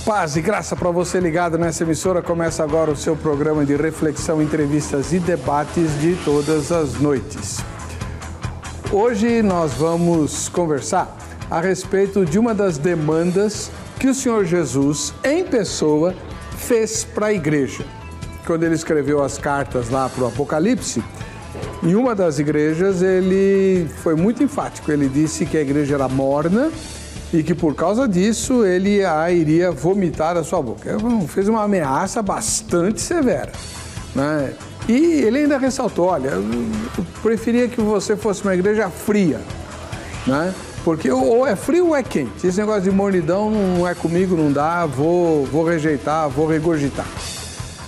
Paz e graça para você ligado nessa emissora. Começa agora o seu programa de reflexão, entrevistas e debates de todas as noites. Hoje nós vamos conversar a respeito de uma das demandas que o Senhor Jesus, em pessoa, fez para a igreja. Quando ele escreveu as cartas lá para o Apocalipse, em uma das igrejas ele foi muito enfático. Ele disse que a igreja era morna e que por causa disso ele a iria vomitar da sua boca. Ele fez uma ameaça bastante severa, né? E ele ainda ressaltou, olha, eu preferia que você fosse uma igreja fria, né? Porque ou é frio ou é quente. Esse negócio de mornidão não é comigo, não dá, vou rejeitar, vou regurgitar.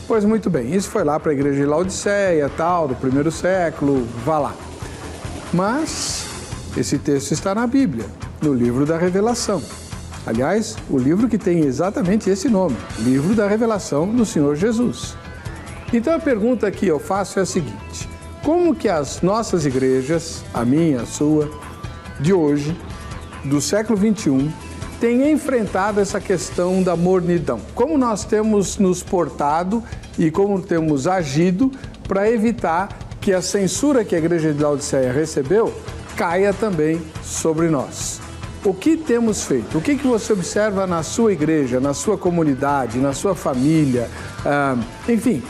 Pois muito bem, isso foi lá para a igreja de Laodiceia, tal, do primeiro século, vá lá. Mas esse texto está na Bíblia, no livro da Revelação. Aliás, o livro que tem exatamente esse nome, Livro da Revelação do Senhor Jesus. Então a pergunta que eu faço é a seguinte: como que as nossas igrejas, a minha, a sua, de hoje, do século XXI, têm enfrentado essa questão da mornidão? Como nós temos nos portado e como temos agido para evitar que a censura que a igreja de Laodiceia recebeu caia também sobre nós? O que temos feito? O que você observa na sua igreja, na sua comunidade, na sua família, enfim,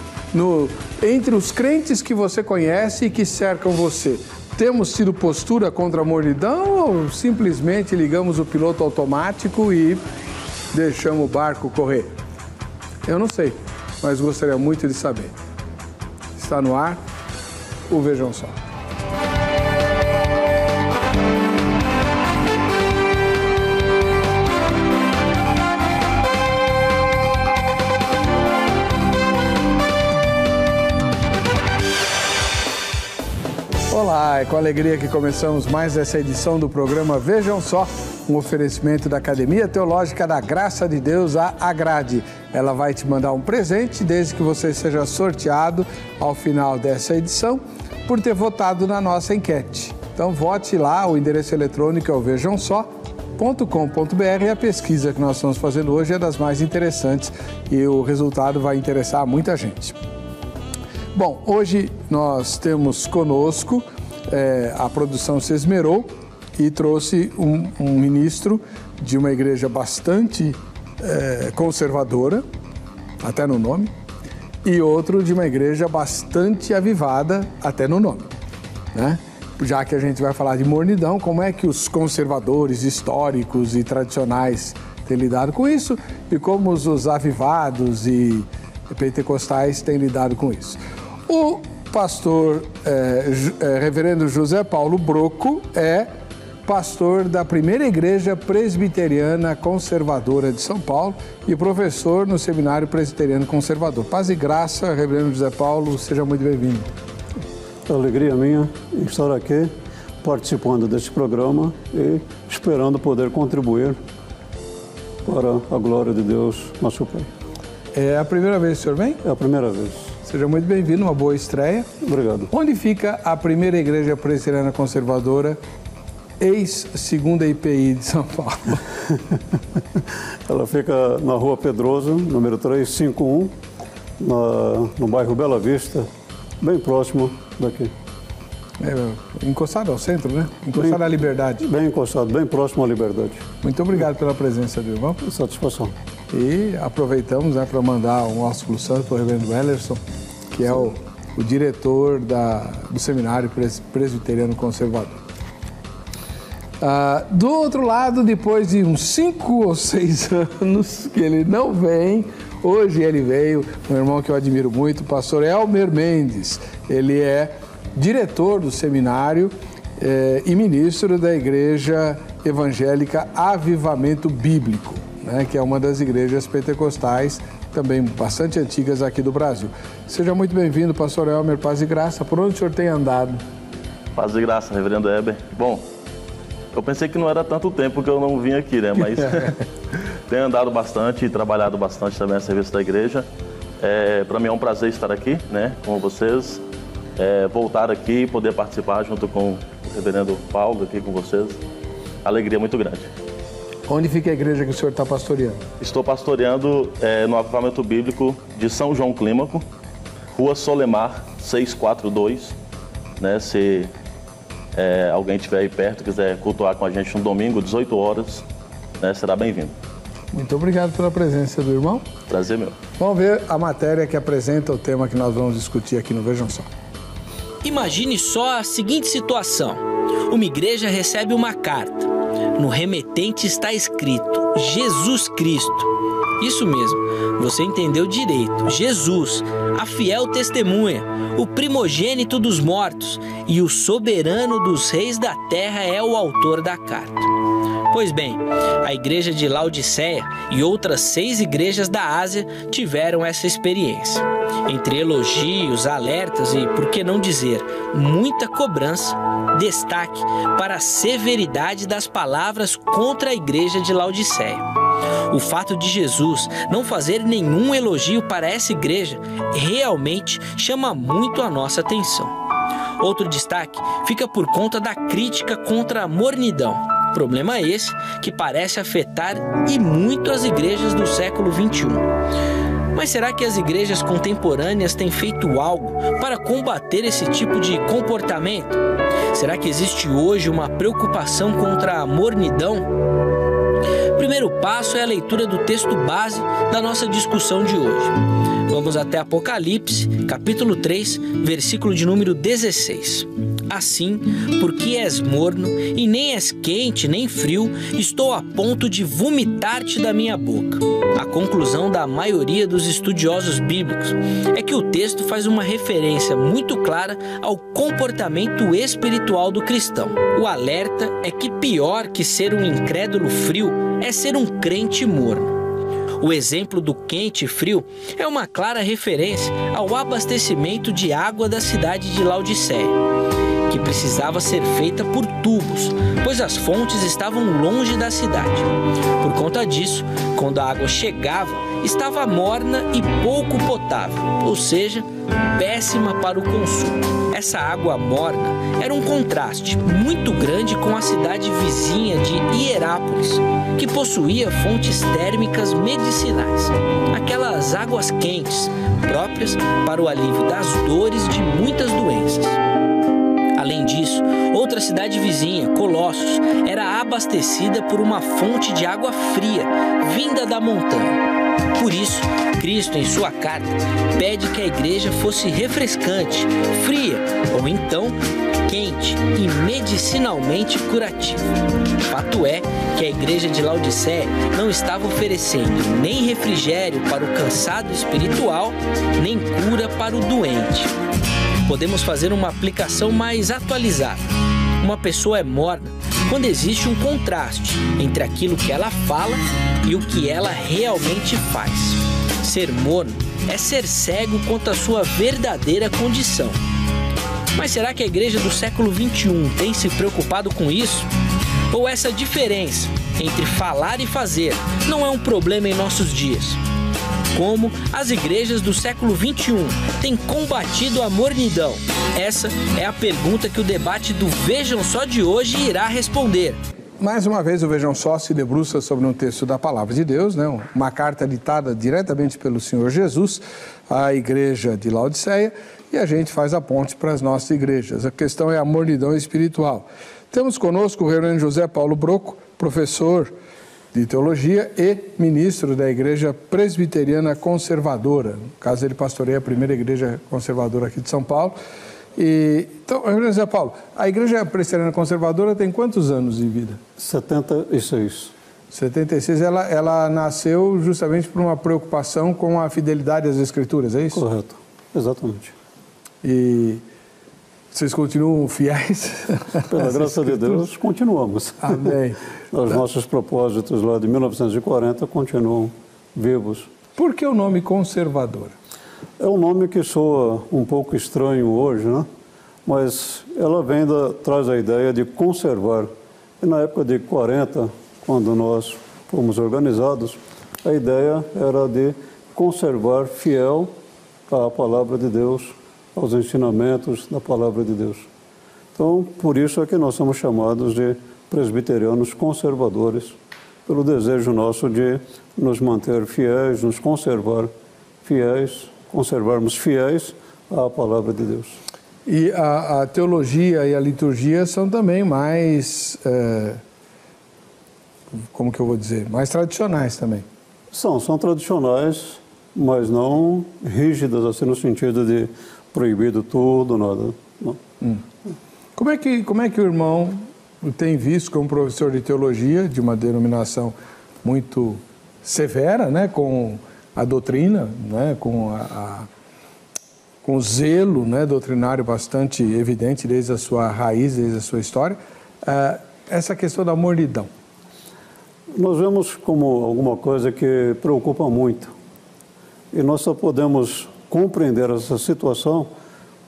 entre os crentes que você conhece e que cercam você? Temos tido postura contra a mornidão ou simplesmente ligamos o piloto automático e deixamos o barco correr? Eu não sei, mas gostaria muito de saber. Está no ar o Vejam Só. Olá, é com alegria que começamos mais essa edição do programa Vejam Só, um oferecimento da Academia Teológica da Graça de Deus, a Agrade. Ela vai te mandar um presente desde que você seja sorteado ao final dessa edição por ter votado na nossa enquete. Então vote lá, o endereço eletrônico é o vejamsó.com.br e a pesquisa que nós estamos fazendo hoje é das mais interessantes e o resultado vai interessar muita gente. Bom, hoje nós temos conosco, a produção se esmerou e trouxe um ministro de uma igreja bastante conservadora, até no nome, e outro de uma igreja bastante avivada, até no nome, né? Já que a gente vai falar de mornidão, como é que os conservadores históricos e tradicionais têm lidado com isso e como os avivados e pentecostais têm lidado com isso. O pastor reverendo José Paulo Broco é pastor da primeira igreja presbiteriana conservadora de São Paulo e professor no seminário presbiteriano conservador. Paz e graça, reverendo José Paulo, seja muito bem-vindo. Alegria minha estar aqui participando deste programa e esperando poder contribuir para a glória de Deus, nosso Pai. É a primeira vez que o senhor vem? É a primeira vez. Seja muito bem-vindo, uma boa estreia. Obrigado. Onde fica a primeira igreja presbiteriana conservadora, ex-segunda IPI de São Paulo? Ela fica na Rua Pedroso, número 351, no bairro Bela Vista, bem próximo daqui. Encostado ao centro, né? Encostado à Liberdade. Bem encostado, bem próximo à Liberdade. Muito obrigado pela presença, viu, irmão? Satisfação. E aproveitamos, né, para mandar um ósculo santo para o reverendo Wellerson, que é o diretor do Seminário Presbiteriano Conservador. Do outro lado, depois de uns 5 ou 6 anos que ele não vem, hoje ele veio, um irmão que eu admiro muito, o pastor Elmer Mendes. Ele é diretor do seminário e ministro da Igreja Evangélica Avivamento Bíblico, né, que é uma das igrejas pentecostais também bastante antigas aqui do Brasil. Seja muito bem-vindo, pastor Elmer, paz e graça. Por onde o senhor tem andado? Paz e graça, reverendo Heber. Bom, eu pensei que não era tanto tempo que eu não vim aqui, né? Mas tenho andado bastante e trabalhado bastante também a serviço da igreja. Para mim é um prazer estar aqui, né, com vocês. Voltar aqui e poder participar junto com o reverendo Paulo aqui com vocês. Alegria muito grande. Onde fica a igreja que o senhor está pastoreando? Estou pastoreando no acampamento bíblico de São João Clímaco, Rua Solemar, 642. Né? Se alguém estiver aí perto, quiser cultuar com a gente no domingo, 18 horas, né? Será bem-vindo. Muito obrigado pela presença do irmão. Prazer meu. Vamos ver a matéria que apresenta o tema que nós vamos discutir aqui no Vejam Só. Imagine só a seguinte situação. Uma igreja recebe uma carta. No remetente está escrito Jesus Cristo. Isso mesmo, você entendeu direito. Jesus, a fiel testemunha, o primogênito dos mortos e o soberano dos reis da terra é o autor da carta. Pois bem, a igreja de Laodiceia e outras 6 igrejas da Ásia tiveram essa experiência. Entre elogios, alertas e, por que não dizer, muita cobrança, destaque para a severidade das palavras contra a igreja de Laodiceia. O fato de Jesus não fazer nenhum elogio para essa igreja realmente chama muito a nossa atenção. Outro destaque fica por conta da crítica contra a mornidão. Problema esse que parece afetar e muito as igrejas do século XXI. Mas será que as igrejas contemporâneas têm feito algo para combater esse tipo de comportamento? Será que existe hoje uma preocupação contra a mornidão? O primeiro passo é a leitura do texto base da nossa discussão de hoje. Vamos até Apocalipse, capítulo 3, versículo de número 16. Assim, porque és morno e nem és quente nem frio, estou a ponto de vomitar-te da minha boca. A conclusão da maioria dos estudiosos bíblicos é que o texto faz uma referência muito clara ao comportamento espiritual do cristão. O alerta é que pior que ser um incrédulo frio é ser um crente morno. O exemplo do quente e frio é uma clara referência ao abastecimento de água da cidade de Laodiceia, que precisava ser feita por tubos, pois as fontes estavam longe da cidade. Por conta disso, quando a água chegava, estava morna e pouco potável, ou seja, péssima para o consumo. Essa água morna era um contraste muito grande com a cidade vizinha de Hierápolis, que possuía fontes térmicas medicinais, aquelas águas quentes, próprias para o alívio das dores de muitas doenças. Além disso, outra cidade vizinha, Colossos, era abastecida por uma fonte de água fria, vinda da montanha. Por isso, Cristo, em sua carta, pede que a igreja fosse refrescante, fria ou então quente e medicinalmente curativa. Fato é que a igreja de Laodiceia não estava oferecendo nem refrigério para o cansado espiritual, nem cura para o doente. Podemos fazer uma aplicação mais atualizada. Uma pessoa é morna quando existe um contraste entre aquilo que ela fala e o que ela realmente faz. Ser morno é ser cego quanto à sua verdadeira condição. Mas será que a igreja do século XXI tem se preocupado com isso? Ou essa diferença entre falar e fazer não é um problema em nossos dias? Como as igrejas do século XXI têm combatido a mornidão? Essa é a pergunta que o debate do Vejam Só de hoje irá responder. Mais uma vez o Vejam Só se debruça sobre um texto da Palavra de Deus, né? Uma carta ditada diretamente pelo Senhor Jesus à igreja de Laodiceia, e a gente faz a ponte para as nossas igrejas. A questão é a mornidão espiritual. Temos conosco o reverendo José Paulo Broco, professor de teologia e ministro da Igreja Presbiteriana Conservadora. No caso, ele pastoreia a primeira igreja conservadora aqui de São Paulo. Então, reverendo José Paulo, a Igreja Presbiteriana Conservadora tem quantos anos de vida? 76. 76. Ela nasceu justamente por uma preocupação com a fidelidade às Escrituras, é isso? Correto, exatamente. E vocês continuam fiéis? Pela graça de Deus, continuamos. Amém. Os nossos propósitos lá de 1940 continuam vivos. Por que o nome conservadora? É um nome que soa um pouco estranho hoje, né? Mas ela traz a ideia de conservar. E na época de 40, quando nós fomos organizados, a ideia era de conservar fiel à palavra de Deus, aos ensinamentos da palavra de Deus. Então, por isso é que nós somos chamados de presbiterianos conservadores, pelo desejo nosso de nos manter fiéis, nos conservar fiéis, conservarmos fiéis à palavra de Deus. E a teologia e a liturgia são também mais, como que eu vou dizer, mais tradicionais também. São tradicionais, mas não rígidas, assim, no sentido de proibido tudo, nada. Não. Como é que o irmão tem visto como professor de teologia, de uma denominação muito severa, né, com a doutrina, né, com o zelo, né, doutrinário bastante evidente desde a sua raiz, desde a sua história, essa questão da mornidão? Nós vemos como alguma coisa que preocupa muito. E nós só podemos compreender essa situação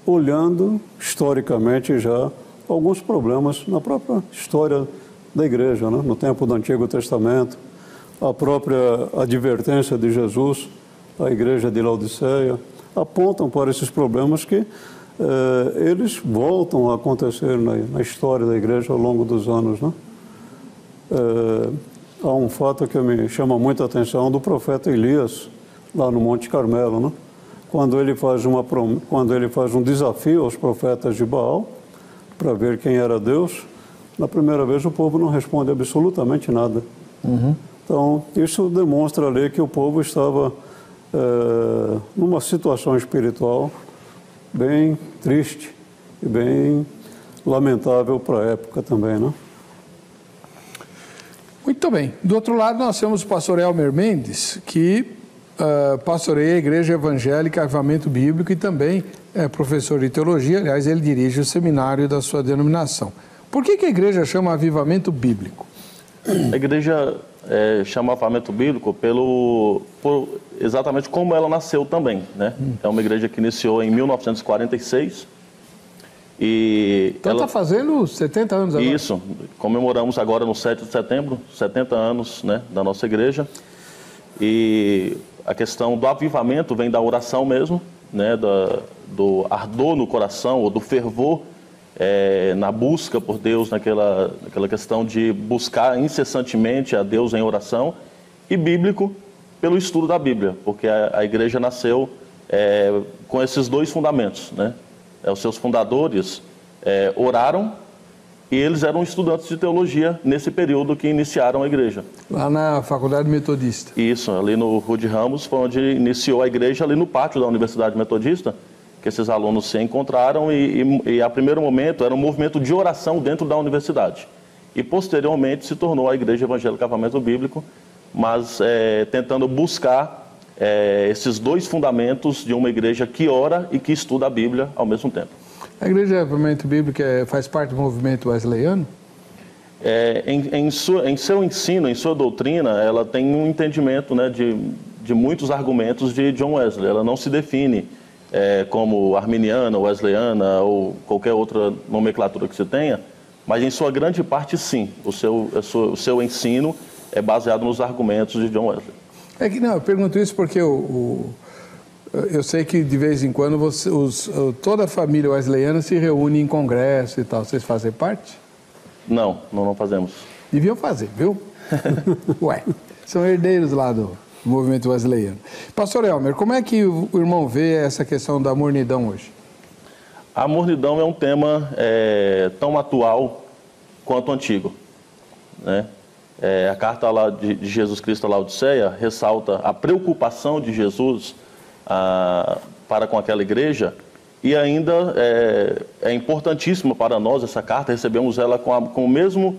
olhando historicamente já alguns problemas na própria história da igreja, né? No tempo do Antigo Testamento, a própria advertência de Jesus à igreja de Laodiceia, apontam para esses problemas que eles voltam a acontecer na história da igreja ao longo dos anos, né? Há um fato que me chama muita atenção do profeta Elias, lá no Monte Carmelo, né? Quando ele faz um desafio aos profetas de Baal para ver quem era Deus, na primeira vez o povo não responde absolutamente nada. Então, isso demonstra ali que o povo estava numa situação espiritual bem triste e bem lamentável para a época também, né? Muito bem. Do outro lado, nós temos o pastor Elmer Mendes, que pastoreia a Igreja Evangélica Avivamento Bíblico e também é professor de teologia. Aliás, ele dirige o seminário da sua denominação. Por que a igreja chama Avivamento Bíblico? A igreja chama Avivamento Bíblico por exatamente como ela nasceu também, né? É uma igreja que iniciou em 1946. Então está fazendo 70 anos agora. Isso, comemoramos agora no 7 de setembro, 70 anos, né, da nossa igreja. E a questão do avivamento vem da oração mesmo, né, do ardor no coração, ou do fervor na busca por Deus, naquela questão de buscar incessantemente a Deus em oração, e bíblico pelo estudo da Bíblia, porque a igreja nasceu com esses dois fundamentos, né? Os seus fundadores oraram e eles eram estudantes de teologia nesse período que iniciaram a igreja. Lá na Faculdade Metodista. Isso, ali no Rude Ramos, foi onde iniciou a igreja, ali no pátio da Universidade Metodista, que esses alunos se encontraram e a primeiro momento era um movimento de oração dentro da universidade. E posteriormente se tornou a Igreja Evangélica Avivamento Bíblico, mas tentando buscar esses dois fundamentos de uma igreja que ora e que estuda a Bíblia ao mesmo tempo. A Igreja Avivamento Bíblico faz parte do movimento wesleyano? Em seu ensino, em sua doutrina, ela tem um entendimento, né, de muitos argumentos de John Wesley. Ela não se define como arminiana, wesleyana ou qualquer outra nomenclatura que se tenha, mas em sua grande parte sim. O seu ensino é baseado nos argumentos de John Wesley. Eu pergunto isso porque eu sei que de vez em quando toda a família wesleyana se reúne em congresso e tal. Vocês fazem parte? Não fazemos. Deviam fazer, viu? Ué, são herdeiros lá do movimento wesleyano. Pastor Elmer, como é que o irmão vê essa questão da mornidão hoje? A mornidão é um tema tão atual quanto antigo, né? A carta lá de Jesus Cristo à Laodiceia ressalta a preocupação de Jesus para com aquela igreja, e ainda é importantíssima para nós essa carta. Recebemos ela com o mesmo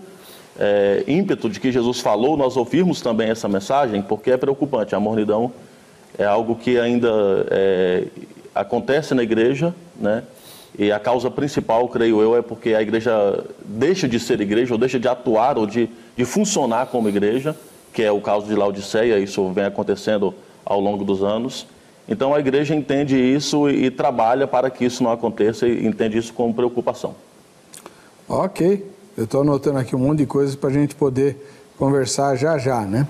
ímpeto de que Jesus falou, nós ouvirmos também essa mensagem, porque é preocupante. A mornidão é algo que ainda acontece na igreja, né? E a causa principal, creio eu, é porque a igreja deixa de ser igreja, ou deixa de atuar, ou de funcionar como igreja, que é o caso de Laodiceia. Isso vem acontecendo ao longo dos anos. Então a igreja entende isso e trabalha para que isso não aconteça, e entende isso como preocupação. Ok, eu estou anotando aqui um monte de coisas para a gente poder conversar já, né?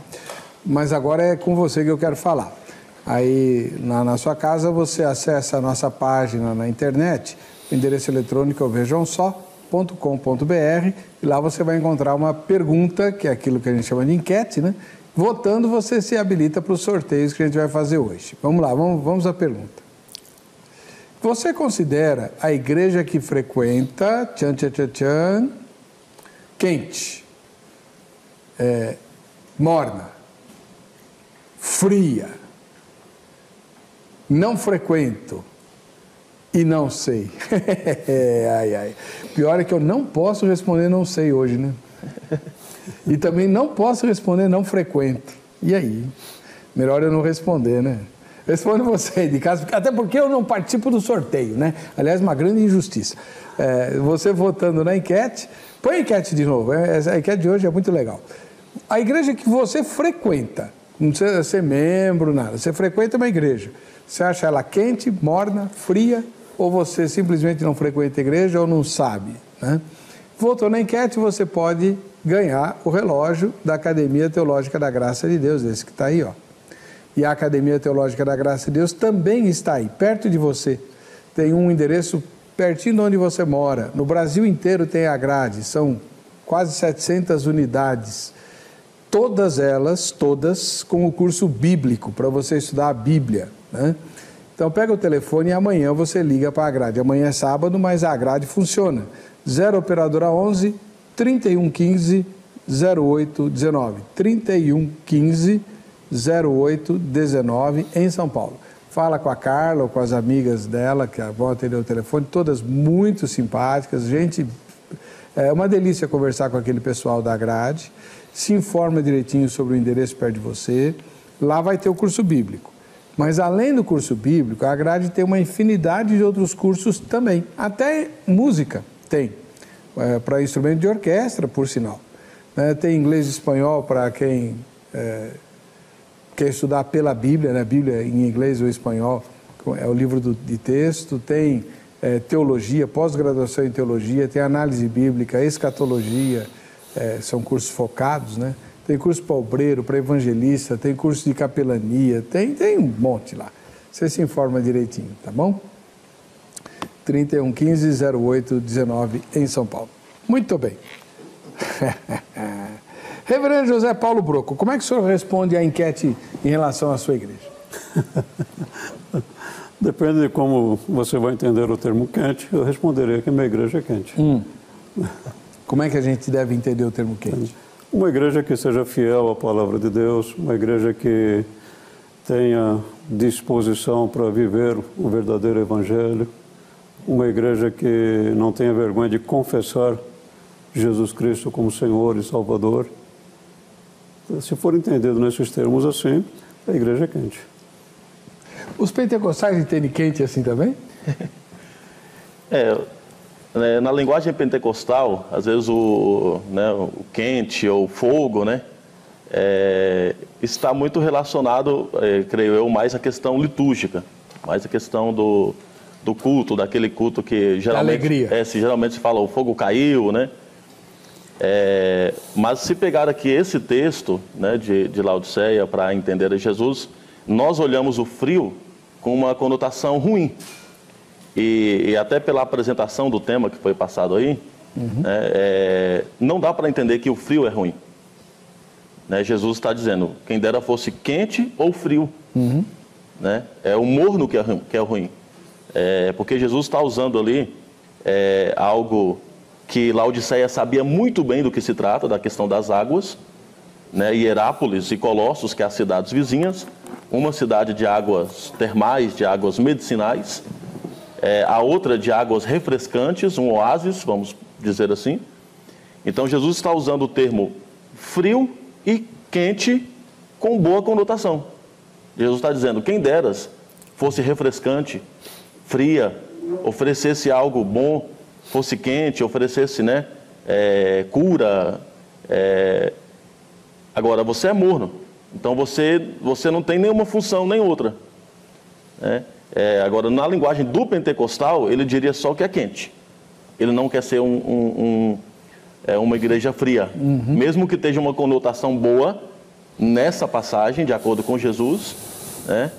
Mas agora é com você que eu quero falar. Aí na sua casa você acessa a nossa página na internet, o endereço eletrônico é o Vejam Só, e lá você vai encontrar uma pergunta, que é aquilo que a gente chama de enquete, né? Votando, você se habilita para os sorteios que a gente vai fazer hoje. Vamos lá, vamos à pergunta. Você considera a igreja que frequenta, quente, morna, fria, não frequento e não sei? Pior é que eu não posso responder não sei hoje, né? E também não posso responder não frequento. E aí? Melhor eu não responder, né? Responde você aí de casa, até porque eu não participo do sorteio, né? Aliás, uma grande injustiça. Você votando na enquete, põe a enquete de novo, a enquete de hoje é muito legal. A igreja que você frequenta, não precisa ser membro, nada, você frequenta uma igreja, você acha ela quente, morna, fria, ou você simplesmente não frequenta a igreja ou não sabe, né? Votou na enquete, você pode ganhar o relógio da Academia Teológica da Graça de Deus, esse que está aí, ó. E a Academia Teológica da Graça de Deus também está aí, perto de você. Tem um endereço pertinho de onde você mora. No Brasil inteiro tem a grade, são quase 700 unidades. Todas elas, com o curso bíblico, para você estudar a Bíblia, né? Então pega o telefone e amanhã você liga para a grade. Amanhã é sábado, mas a grade funciona. 0 operadora 11 3115 0819. 3115 0819 em São Paulo. Fala com a Carla ou com as amigas dela que vão atender o telefone, todas muito simpáticas, gente, é uma delícia conversar com aquele pessoal da grade, se informa direitinho sobre o endereço perto de você, lá vai ter o curso bíblico. Mas além do curso bíblico, a grade tem uma infinidade de outros cursos também, até música tem, para instrumento de orquestra, por sinal. Tem inglês e espanhol para quem quer estudar pela Bíblia, né? Bíblia em inglês ou espanhol, é o livro de texto, tem teologia, pós-graduação em teologia, tem análise bíblica, escatologia, são cursos focados, né? Tem curso para obreiro, para evangelista, tem curso de capelania, tem um monte lá. Você se informa direitinho, tá bom? 3115 0819 em São Paulo. Muito bem. Reverendo José Paulo Broco, como é que o senhor responde à enquete em relação à sua igreja? Depende de como você vai entender o termo quente, eu responderei que minha igreja é quente. Como é que a gente deve entender o termo quente? Uma igreja que seja fiel à palavra de Deus, uma igreja que tenha disposição para viver o verdadeiro evangelho, uma igreja que não tenha vergonha de confessar Jesus Cristo como Senhor e Salvador. Se for entendido nesses termos assim, a igreja é quente. Os pentecostais entendem quente assim também? Na linguagem pentecostal, às vezes o quente ou o fogo, né, está muito relacionado, creio eu, mais à questão litúrgica, mais à questão do culto, daquele culto que geralmente... Alegria. Geralmente se fala o fogo caiu, né? Mas se pegar aqui esse texto, né, de Laodiceia para entender a Jesus, nós olhamos o frio com uma conotação ruim. E até pela apresentação do tema que foi passado aí, não dá para entender que o frio é ruim. Né? Jesus está dizendo, quem dera fosse quente ou frio. Né? É o morno que é ruim. Porque Jesus está usando ali algo que Laodiceia sabia muito bem do que se trata, da questão das águas, né? Hierápolis e Colossos, que é as cidades vizinhas, uma cidade de águas termais, de águas medicinais, a outra de águas refrescantes, um oásis, vamos dizer assim. Então Jesus está usando o termo frio e quente com boa conotação. Jesus está dizendo, quem deras fosse refrescante, fria, oferecesse algo bom, fosse quente, oferecesse, né, cura. Agora, você é morno, então você não tem nenhuma função, nem outra. Né? Agora, na linguagem do pentecostal, ele diria só que é quente. Ele não quer ser uma igreja fria. Mesmo que tenha uma conotação boa nessa passagem, de acordo com Jesus, né?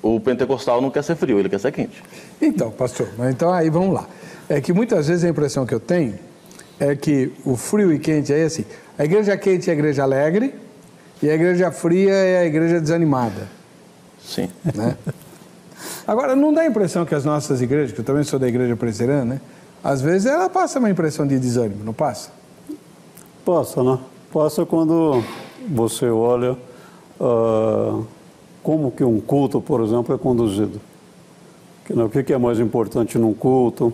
O pentecostal não quer ser frio, ele quer ser quente. Então, pastor, então aí vamos lá. É que muitas vezes a impressão que eu tenho é que o frio e quente é assim, a igreja quente é a igreja alegre e a igreja fria é a igreja desanimada. Sim. Né? Agora, não dá a impressão que as nossas igrejas, que eu também sou da igreja presbiteriana, né? Às vezes ela passa uma impressão de desânimo, não passa? Passa, né? Passa quando você olha como que um culto, por exemplo, é conduzido. O que é mais importante num culto?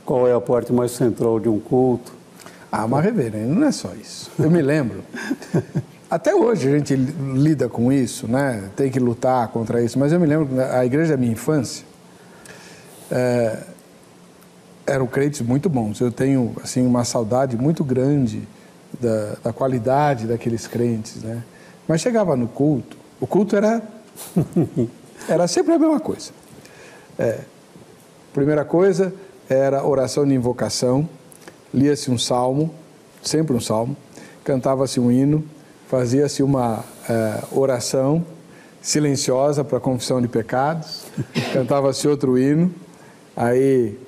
Qual é a parte mais central de um culto? Ah, mas reverendo, não é só isso. Eu me lembro, até hoje a gente lida com isso, né? Tem que lutar contra isso, mas eu me lembro que a igreja da minha infância eram crentes muito bons. Eu tenho assim, uma saudade muito grande da qualidade daqueles crentes, né? Mas chegava no culto, o culto era sempre a mesma coisa. Primeira coisa era oração de invocação, lia-se um salmo, sempre um salmo, cantava-se um hino, fazia-se uma oração silenciosa para a confissão de pecados, cantava-se outro hino, aí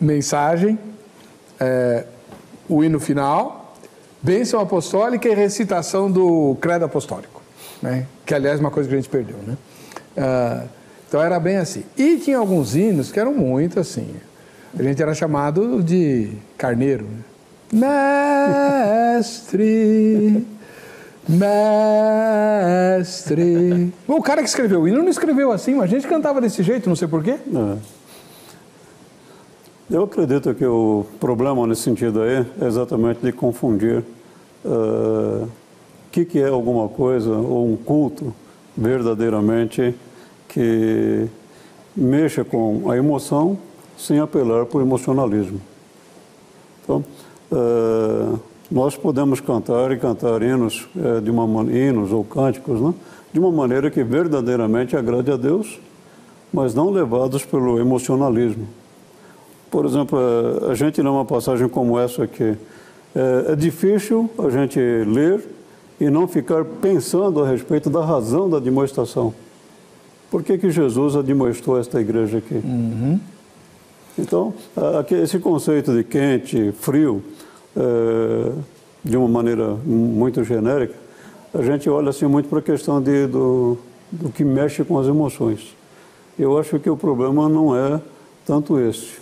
mensagem, o hino final, bênção apostólica e recitação do credo apostólico, né? Que aliás é uma coisa que a gente perdeu, né? Então era bem assim. E tinha alguns hinos que eram muito assim. A gente era chamado de carneiro, né? Mestre, mestre. O cara que escreveu o hino não escreveu assim, mas a gente cantava desse jeito, não sei porquê. Eu acredito que o problema nesse sentido aí é exatamente de confundir o que é alguma coisa ou um culto verdadeiramente que mexa com a emoção sem apelar para o emocionalismo. Então, nós podemos cantar hinos, hinos ou cânticos, né? De uma maneira que verdadeiramente agrade a Deus, mas não levados pelo emocionalismo. Por exemplo, a gente lê uma passagem como essa aqui. É difícil a gente ler e não ficar pensando a respeito da razão da admoestação. Por que Jesus admoestou esta igreja aqui? Uhum. Então, esse conceito de quente, frio, de uma maneira muito genérica, a gente olha assim muito para a questão do que mexe com as emoções. Eu acho que o problema não é tanto esse.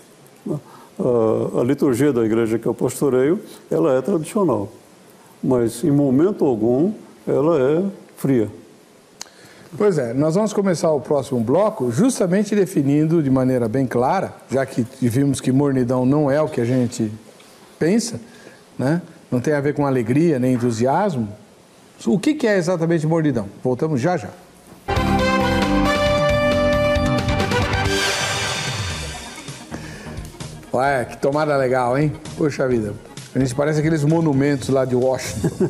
A liturgia da igreja que eu pastoreio, ela é tradicional, mas em momento algum ela é fria. Pois é, nós vamos começar o próximo bloco justamente definindo de maneira bem clara, já que vimos que mornidão não é o que a gente pensa, né? Não tem a ver com alegria nem entusiasmo. O que é exatamente mornidão? Voltamos já já. Ué, que tomada legal, hein? Poxa vida, a gente parece aqueles monumentos lá de Washington.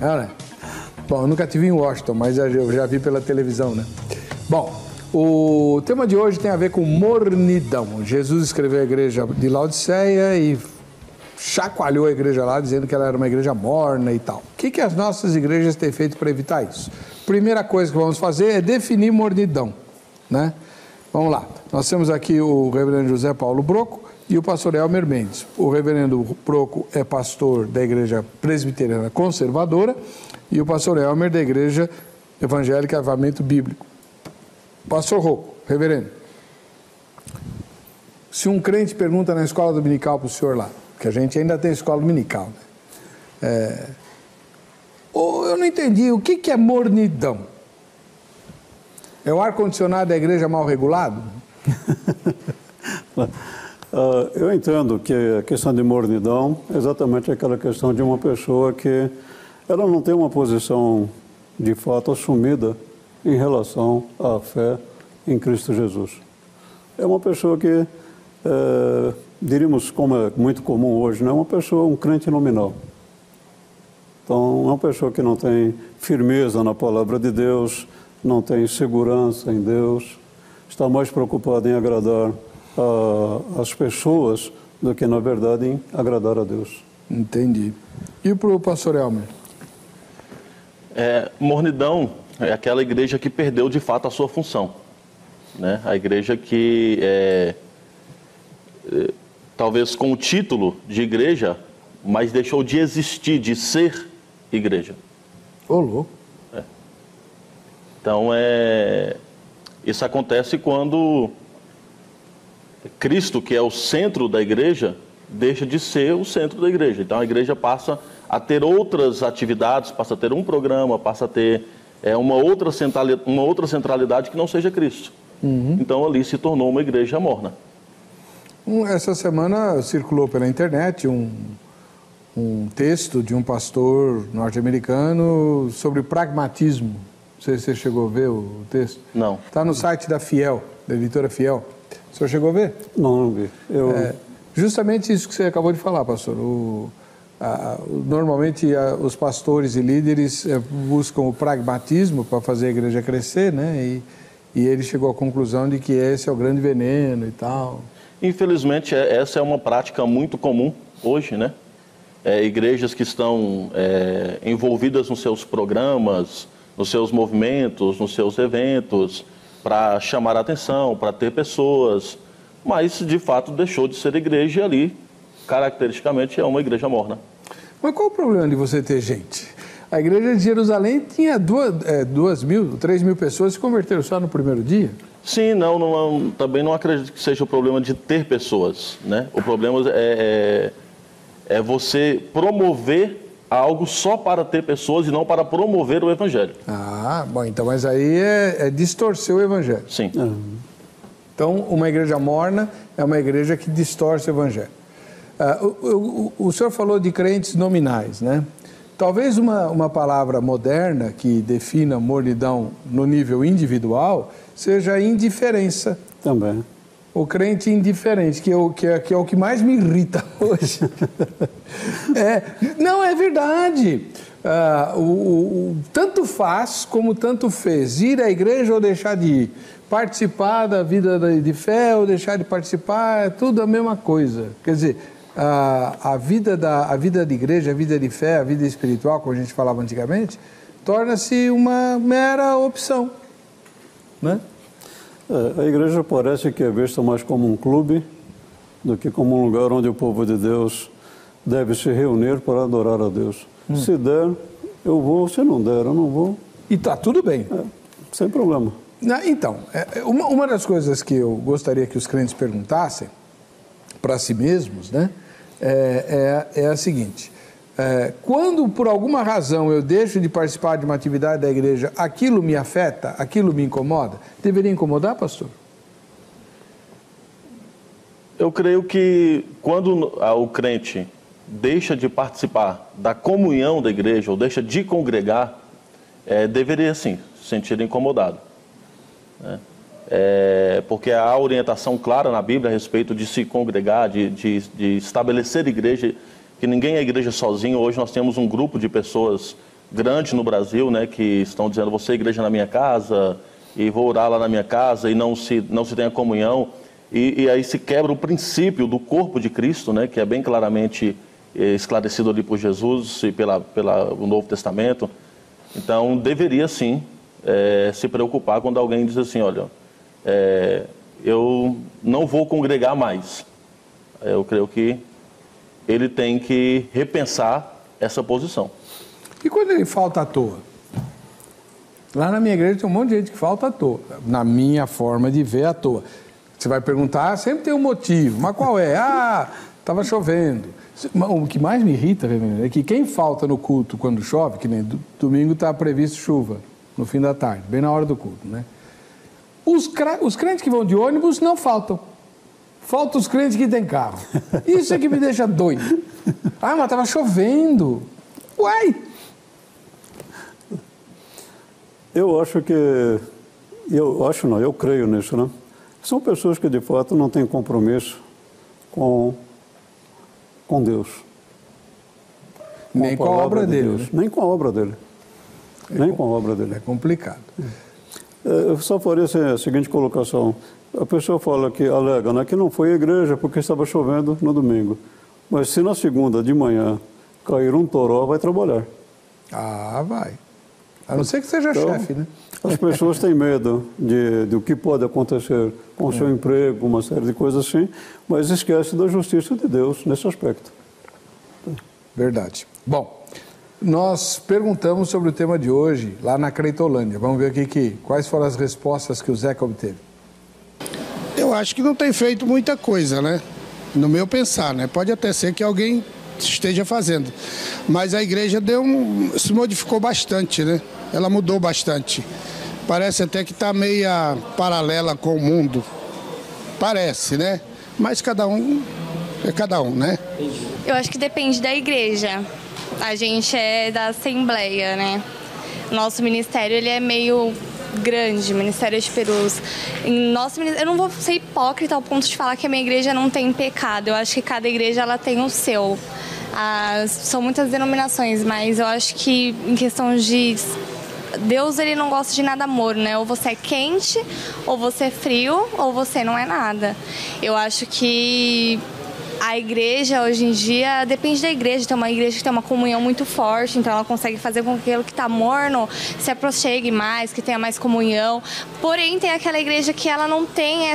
Não, né? Bom, eu nunca estive em Washington, mas eu já vi pela televisão, né? Bom, o tema de hoje tem a ver com mornidão. Jesus escreveu a igreja de Laodiceia e chacoalhou a igreja lá, dizendo que ela era uma igreja morna e tal. O que as nossas igrejas têm feito para evitar isso? Primeira coisa que vamos fazer é definir mornidão, né? Vamos lá. Nós temos aqui o reverendo José Paulo Broco e o pastor Elmer Mendes. O reverendo Broco é pastor da igreja presbiteriana conservadora e o pastor Elmer da igreja evangélica Avivamento Bíblico. Pastor Rocco, reverendo, se um crente pergunta na escola dominical para o senhor lá, que a gente ainda tem escola dominical, né? Eu não entendi, o que é mornidão? É o ar-condicionado da igreja mal regulado? Eu entendo que a questão de mornidão é exatamente aquela questão de uma pessoa que ela não tem uma posição de fato assumida em relação à fé em Cristo Jesus. É uma pessoa que, diríamos como é muito comum hoje, né? Um crente nominal. Então, é uma pessoa que não tem firmeza na palavra de Deus, não tem segurança em Deus, está mais preocupado em agradar as pessoas do que, na verdade, em agradar a Deus. Entendi. E para o pastor Elmer? Mornidão é aquela igreja que perdeu de fato a sua função, né? A igreja que talvez com o título de igreja, mas deixou de existir, de ser igreja. Ô, louco. Então, isso acontece quando Cristo, que é o centro da igreja, deixa de ser o centro da igreja. Então, a igreja passa a ter outras atividades, passa a ter um programa, passa a ter uma outra centralidade que não seja Cristo. Então, ali se tornou uma igreja morna. Essa semana circulou pela internet um texto de um pastor norte-americano sobre pragmatismo. Não sei se você chegou a ver o texto. Não. Está no site da Fiel, da editora Fiel. O senhor chegou a ver? Não vi. Justamente isso que você acabou de falar, pastor. Normalmente os pastores e líderes buscam o pragmatismo para fazer a igreja crescer, né? E ele chegou à conclusão de que esse é o grande veneno e tal. Infelizmente, essa é uma prática muito comum hoje, né? Igrejas que estão envolvidas nos seus programas, nos seus movimentos, nos seus eventos, para chamar a atenção, para ter pessoas, mas de fato deixou de ser igreja e ali, caracteristicamente, é uma igreja morna. Mas qual o problema de você ter gente? A igreja de Jerusalém tinha 3 mil pessoas que se converteram só no primeiro dia? Sim, também não acredito que seja o problema de ter pessoas, né? O problema é você promover algo só para ter pessoas e não para promover o evangelho. Ah, bom, então, mas aí é distorcer o evangelho. Sim. Então, uma igreja morna é uma igreja que distorce o evangelho. O senhor falou de crentes nominais, né? Talvez uma palavra moderna que defina mornidão no nível individual seja a indiferença. Também. O crente indiferente, que é o que mais me irrita hoje. Não, é verdade. Tanto faz como tanto fez. Ir à igreja ou deixar de ir. Participar da vida de fé ou deixar de participar, é tudo a mesma coisa. Quer dizer, a vida de igreja, a vida de fé, a vida espiritual, como a gente falava antigamente, torna-se uma mera opção, né? A igreja parece que é vista mais como um clube do que como um lugar onde o povo de Deus deve se reunir para adorar a Deus. Se der, eu vou, se não der, eu não vou. E está tudo bem. Sem problema. Então, uma das coisas que eu gostaria que os crentes perguntassem para si mesmos, né, é a seguinte: quando por alguma razão eu deixo de participar de uma atividade da igreja, aquilo me afeta, aquilo me incomoda? Deveria incomodar, pastor? Eu creio que quando o crente deixa de participar da comunhão da igreja ou deixa de congregar, deveria sim se sentir incomodado, né? Porque há orientação clara na Bíblia a respeito de se congregar, de estabelecer igreja, que ninguém é igreja sozinho. Hoje nós temos um grupo de pessoas grande no Brasil, né, que estão dizendo: você é igreja na minha casa, e vou orar lá na minha casa, e não se tem a comunhão. E aí se quebra o princípio do corpo de Cristo, né, que é bem claramente esclarecido ali por Jesus e pelo Novo Testamento. Então deveria sim se preocupar quando alguém diz assim: olha, eu não vou congregar mais. Eu creio que ele tem que repensar essa posição. E quando ele falta à toa? Lá na minha igreja tem um monte de gente que falta à toa. Na minha forma de ver, à toa. Você vai perguntar, sempre tem um motivo. Mas qual é? Estava chovendo. O que mais me irrita, é que quem falta no culto quando chove, que nem domingo está previsto chuva, no fim da tarde, bem na hora do culto, né? Os crentes que vão de ônibus não faltam. Faltam os crentes que têm carro. Isso é que me deixa doido. Mas estava chovendo. Uai! Eu creio nisso, né? São pessoas que de fato não têm compromisso com Deus. Nem com a obra dele. Né? Nem com a obra dele. Nem com a obra dele. É complicado. Eu só faria a seguinte colocação. A pessoa fala que alega, né, que não foi à igreja porque estava chovendo no domingo. Mas se na segunda de manhã cair um toró, vai trabalhar. Vai. A não ser que seja então, chefe, né? As pessoas têm medo do que pode acontecer com o seu emprego, uma série de coisas assim, mas esquece da justiça de Deus nesse aspecto. Verdade. Bom, nós perguntamos sobre o tema de hoje lá na Creitolândia. Vamos ver aqui quais foram as respostas que o Zeca obteve. Eu acho que não tem feito muita coisa, né? No meu pensar, né? Pode até ser que alguém esteja fazendo. Mas a igreja se modificou bastante, né? Ela mudou bastante. Parece até que está meia paralela com o mundo. Parece, né? Mas cada um é cada um, né? Eu acho que depende da igreja. A gente é da Assembleia, né? Nosso ministério, ele é meio grande, Ministério de Perus. Eu não vou ser hipócrita ao ponto de falar que a minha igreja não tem pecado. Eu acho que cada igreja ela tem o seu. São muitas denominações, mas eu acho que em questão de Deus, ele não gosta de nada morno, né? Ou você é quente, ou você é frio, ou você não é nada. Eu acho que a igreja, hoje em dia, depende da igreja. Tem uma igreja que tem uma comunhão muito forte, então ela consegue fazer com que aquilo que está morno se aproxime mais, que tenha mais comunhão. Porém, tem aquela igreja que ela não tem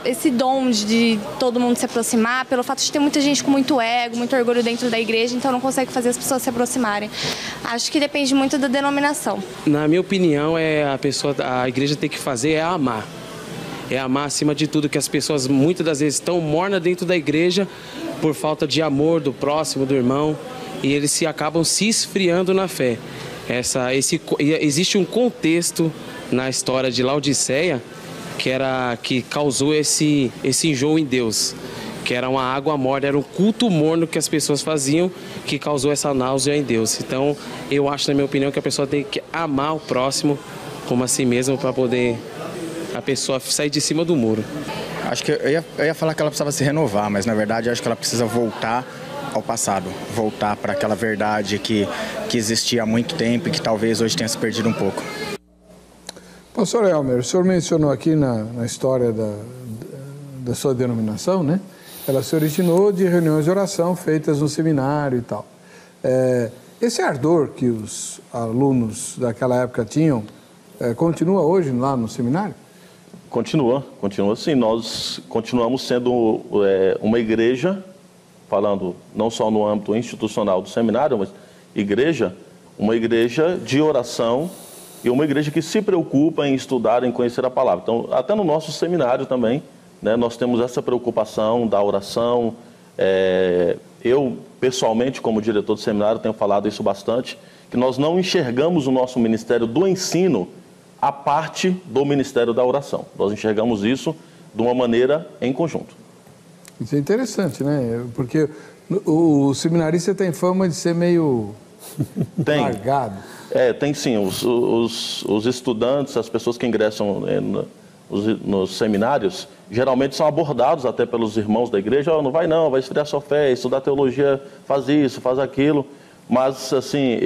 esse dom de todo mundo se aproximar, pelo fato de ter muita gente com muito ego, muito orgulho dentro da igreja, então não consegue fazer as pessoas se aproximarem. Acho que depende muito da denominação. Na minha opinião, a igreja tem que fazer é amar. É amar acima de tudo, que as pessoas muitas das vezes estão mornas dentro da igreja por falta de amor do próximo, do irmão, e eles acabam se esfriando na fé. Existe um contexto na história de Laodiceia que causou esse enjoo em Deus, que era uma água morna, era um culto morno que as pessoas faziam, que causou essa náusea em Deus. Então, eu acho, na minha opinião, que a pessoa tem que amar o próximo como a si mesmo para poder a pessoa sair de cima do muro. Acho que eu ia falar que ela precisava se renovar, mas na verdade eu acho que ela precisa voltar ao passado, voltar para aquela verdade que existia há muito tempo e que talvez hoje tenha se perdido um pouco. Pastor Elmer, o senhor mencionou aqui na história da sua denominação, né? Ela se originou de reuniões de oração feitas no seminário e tal. Esse ardor que os alunos daquela época tinham, continua hoje lá no seminário? Continua sim. Nós continuamos sendo uma igreja, falando não só no âmbito institucional do seminário, mas uma igreja de oração e uma igreja que se preocupa em estudar, em conhecer a palavra. Então, até no nosso seminário também, né, nós temos essa preocupação da oração. Eu, pessoalmente, como diretor do seminário, tenho falado isso bastante, que nós não enxergamos o nosso ministério do ensino a parte do Ministério da Oração. Nós enxergamos isso de uma maneira em conjunto. Isso é interessante, né? Porque o seminarista tem fama de ser meio largado. Tem sim. Os estudantes, as pessoas que ingressam nos seminários, geralmente são abordados até pelos irmãos da igreja. Não vai não, vai esfriar sua fé, estudar teologia, faz isso, faz aquilo. Mas, assim,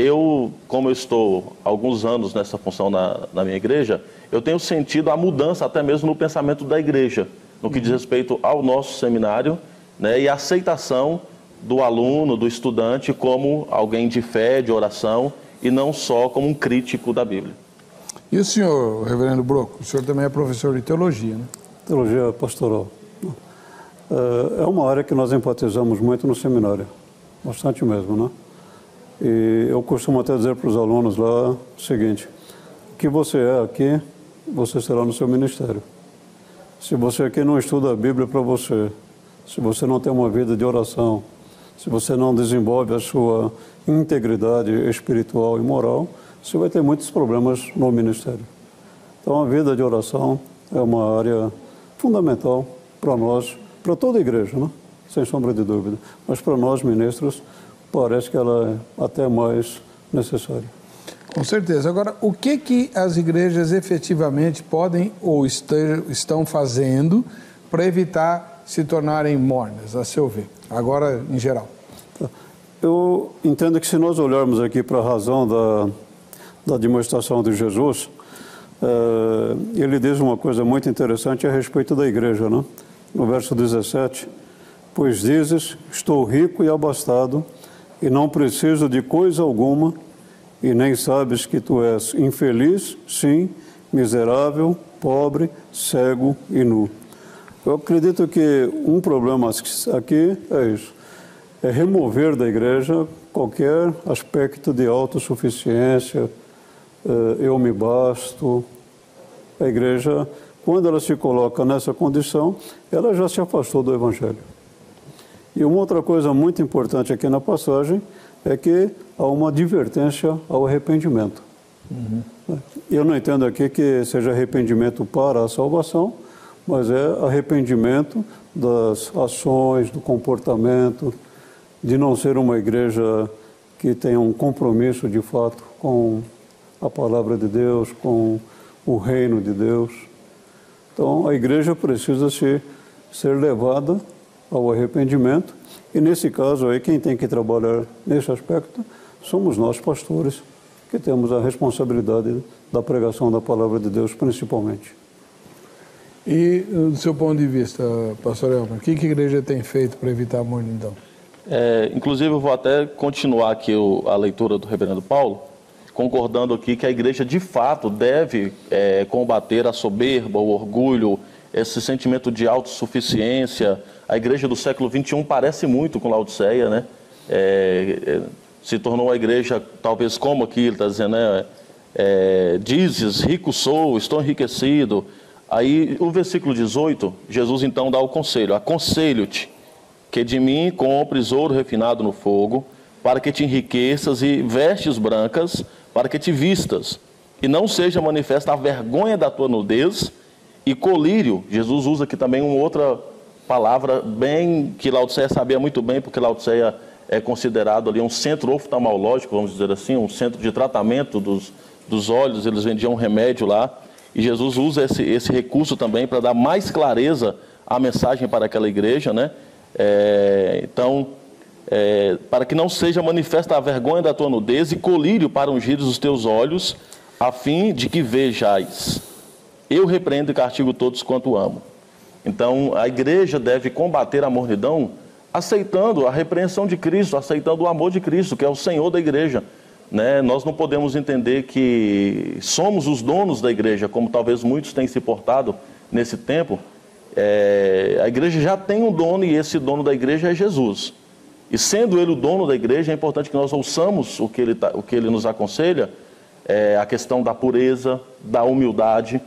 como eu estou há alguns anos nessa função na minha igreja, eu tenho sentido a mudança até mesmo no pensamento da igreja, no que diz respeito ao nosso seminário, né, e a aceitação do aluno, do estudante, como alguém de fé, de oração, e não só como um crítico da Bíblia. E o senhor, reverendo Broco, o senhor também é professor de teologia, né? Teologia pastoral. É uma área que nós empatizamos muito no seminário, bastante mesmo, né? E eu costumo até dizer para os alunos lá o seguinte: o que você é aqui, você será no seu ministério. Se você aqui não estuda a Bíblia para você, se você não tem uma vida de oração, se você não desenvolve a sua integridade espiritual e moral, você vai ter muitos problemas no ministério. Então, a vida de oração é uma área fundamental para nós, para toda a igreja, né? Sem sombra de dúvida. Mas para nós, ministros, parece que ela é até mais necessária. Com certeza. Agora, o que as igrejas efetivamente podem ou estão fazendo para evitar se tornarem mornas, a seu ver? Agora, em geral. Eu entendo que se nós olharmos aqui para a razão da demonstração de Jesus, ele diz uma coisa muito interessante a respeito da igreja, né? No verso 17, pois dizes, estou rico e abastado, e não preciso de coisa alguma, e nem sabes que tu és infeliz, sim, miserável, pobre, cego e nu. Eu acredito que um problema aqui é isso, é remover da igreja qualquer aspecto de autossuficiência, eu me basto. A igreja, quando ela se coloca nessa condição, ela já se afastou do Evangelho. E uma outra coisa muito importante aqui na passagem é que há uma advertência ao arrependimento. Eu não entendo aqui que seja arrependimento para a salvação, mas é arrependimento das ações, do comportamento, de não ser uma igreja que tenha um compromisso de fato com a palavra de Deus, com o reino de Deus. Então, a igreja precisa ser levada ao arrependimento, e nesse caso aí, quem tem que trabalhar nesse aspecto somos nós, pastores, que temos a responsabilidade da pregação da palavra de Deus, principalmente. E, do seu ponto de vista, pastor Elmer, o que a igreja tem feito para evitar a mornidão? Inclusive, eu vou até continuar aqui a leitura do reverendo Paulo, concordando aqui que a igreja, de fato, deve combater a soberba, o orgulho, esse sentimento de autossuficiência. A igreja do século XXI parece muito com Laodiceia, né? Se tornou uma igreja, talvez como aqui ele está dizendo, né? Dizes, rico sou, estou enriquecido. Aí, o versículo 18, Jesus então dá o conselho: aconselho-te que de mim compres ouro refinado no fogo, para que te enriqueças, e vestes brancas, para que te vistas, e não seja manifesta a vergonha da tua nudez, e colírio. Jesus usa aqui também uma outra palavra bem que Laodiceia sabia muito bem, porque Laodiceia é considerado ali um centro oftalmológico, vamos dizer assim, um centro de tratamento dos olhos. Eles vendiam um remédio lá, e Jesus usa esse recurso também para dar mais clareza à mensagem para aquela igreja, né? Para que não seja manifesta a vergonha da tua nudez, e colírio para ungir os teus olhos, a fim de que vejais. Eu repreendo e castigo todos quanto amo. Então, a igreja deve combater a mornidão aceitando a repreensão de Cristo, aceitando o amor de Cristo, que é o Senhor da igreja, né? Nós não podemos entender que somos os donos da igreja, como talvez muitos tenham se portado nesse tempo. A igreja já tem um dono, e esse dono da igreja é Jesus. E sendo ele o dono da igreja, é importante que nós ouçamos o que ele nos aconselha, a questão da pureza, da humildade,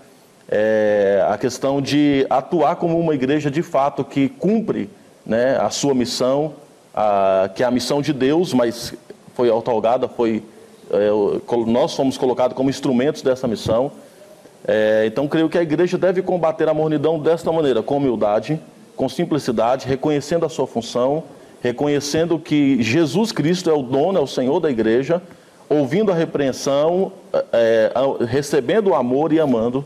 a questão de atuar como uma igreja de fato que cumpre, né, a sua missão, que é a missão de Deus, mas foi outorgada, nós fomos colocados como instrumentos dessa missão. Então, creio que a igreja deve combater a mornidão desta maneira, com humildade, com simplicidade, reconhecendo a sua função, reconhecendo que Jesus Cristo é o dono, é o Senhor da igreja, ouvindo a repreensão, recebendo o amor e amando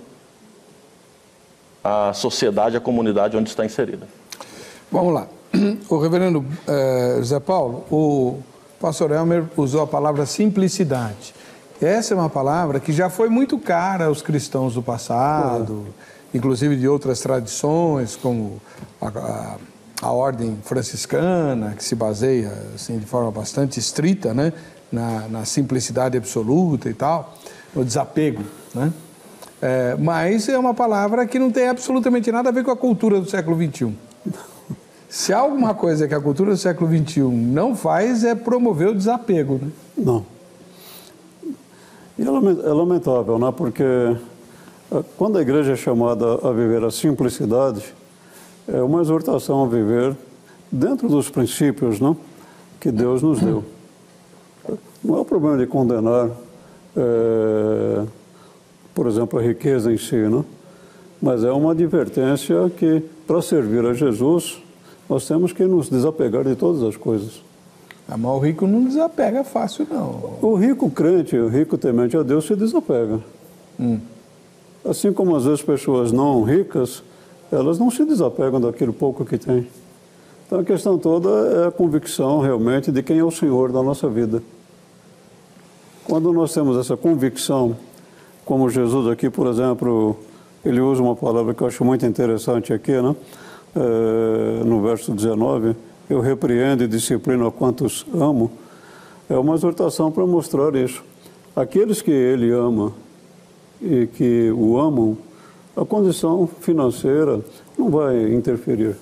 a sociedade, a comunidade onde está inserida. Vamos lá. O reverendo José Paulo, o pastor Elmer usou a palavra simplicidade. Essa é uma palavra que já foi muito cara aos cristãos do passado, inclusive de outras tradições, como a ordem franciscana, que se baseia assim, de forma bastante estrita, né, na simplicidade absoluta e tal, no desapego, né? Mas é uma palavra que não tem absolutamente nada a ver com a cultura do século XXI. Se há alguma coisa que a cultura do século XXI não faz, é promover o desapego, né? Não. E é lamentável, né? Porque quando a igreja é chamada a viver a simplicidade, é uma exortação a viver dentro dos princípios, né, que Deus nos deu. Não é o problema de condenar, por exemplo, a riqueza em si, né? Mas é uma advertência que, para servir a Jesus, nós temos que nos desapegar de todas as coisas. Mas o rico não desapega fácil, não. O rico crente, o rico temente a Deus se desapega. Assim como às vezes pessoas não ricas, elas não se desapegam daquilo pouco que têm. Então a questão toda é a convicção realmente de quem é o Senhor da nossa vida. Quando nós temos essa convicção, como Jesus aqui, por exemplo, ele usa uma palavra que eu acho muito interessante aqui, né? No verso 19, eu repreendo e disciplino a quantos amo, é uma exortação para mostrar isso. aqueles que ele ama e que o amam, a condição financeira não vai interferir.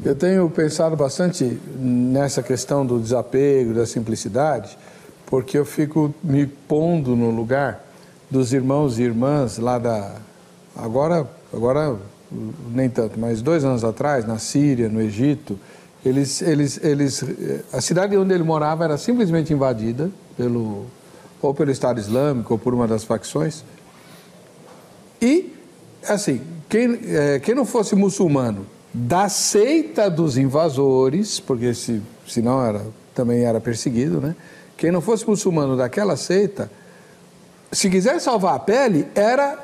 Eu tenho pensado bastante nessa questão do desapego, da simplicidade, porque eu fico me pondo no lugar dos irmãos e irmãs lá agora nem tanto, mas 2 anos atrás, na Síria, no Egito, a cidade onde ele morava era simplesmente invadida ou pelo Estado Islâmico ou por uma das facções. E, assim, quem não fosse muçulmano da seita dos invasores, porque senão também era perseguido, né? Quem não fosse muçulmano daquela seita, se quiser salvar a pele, era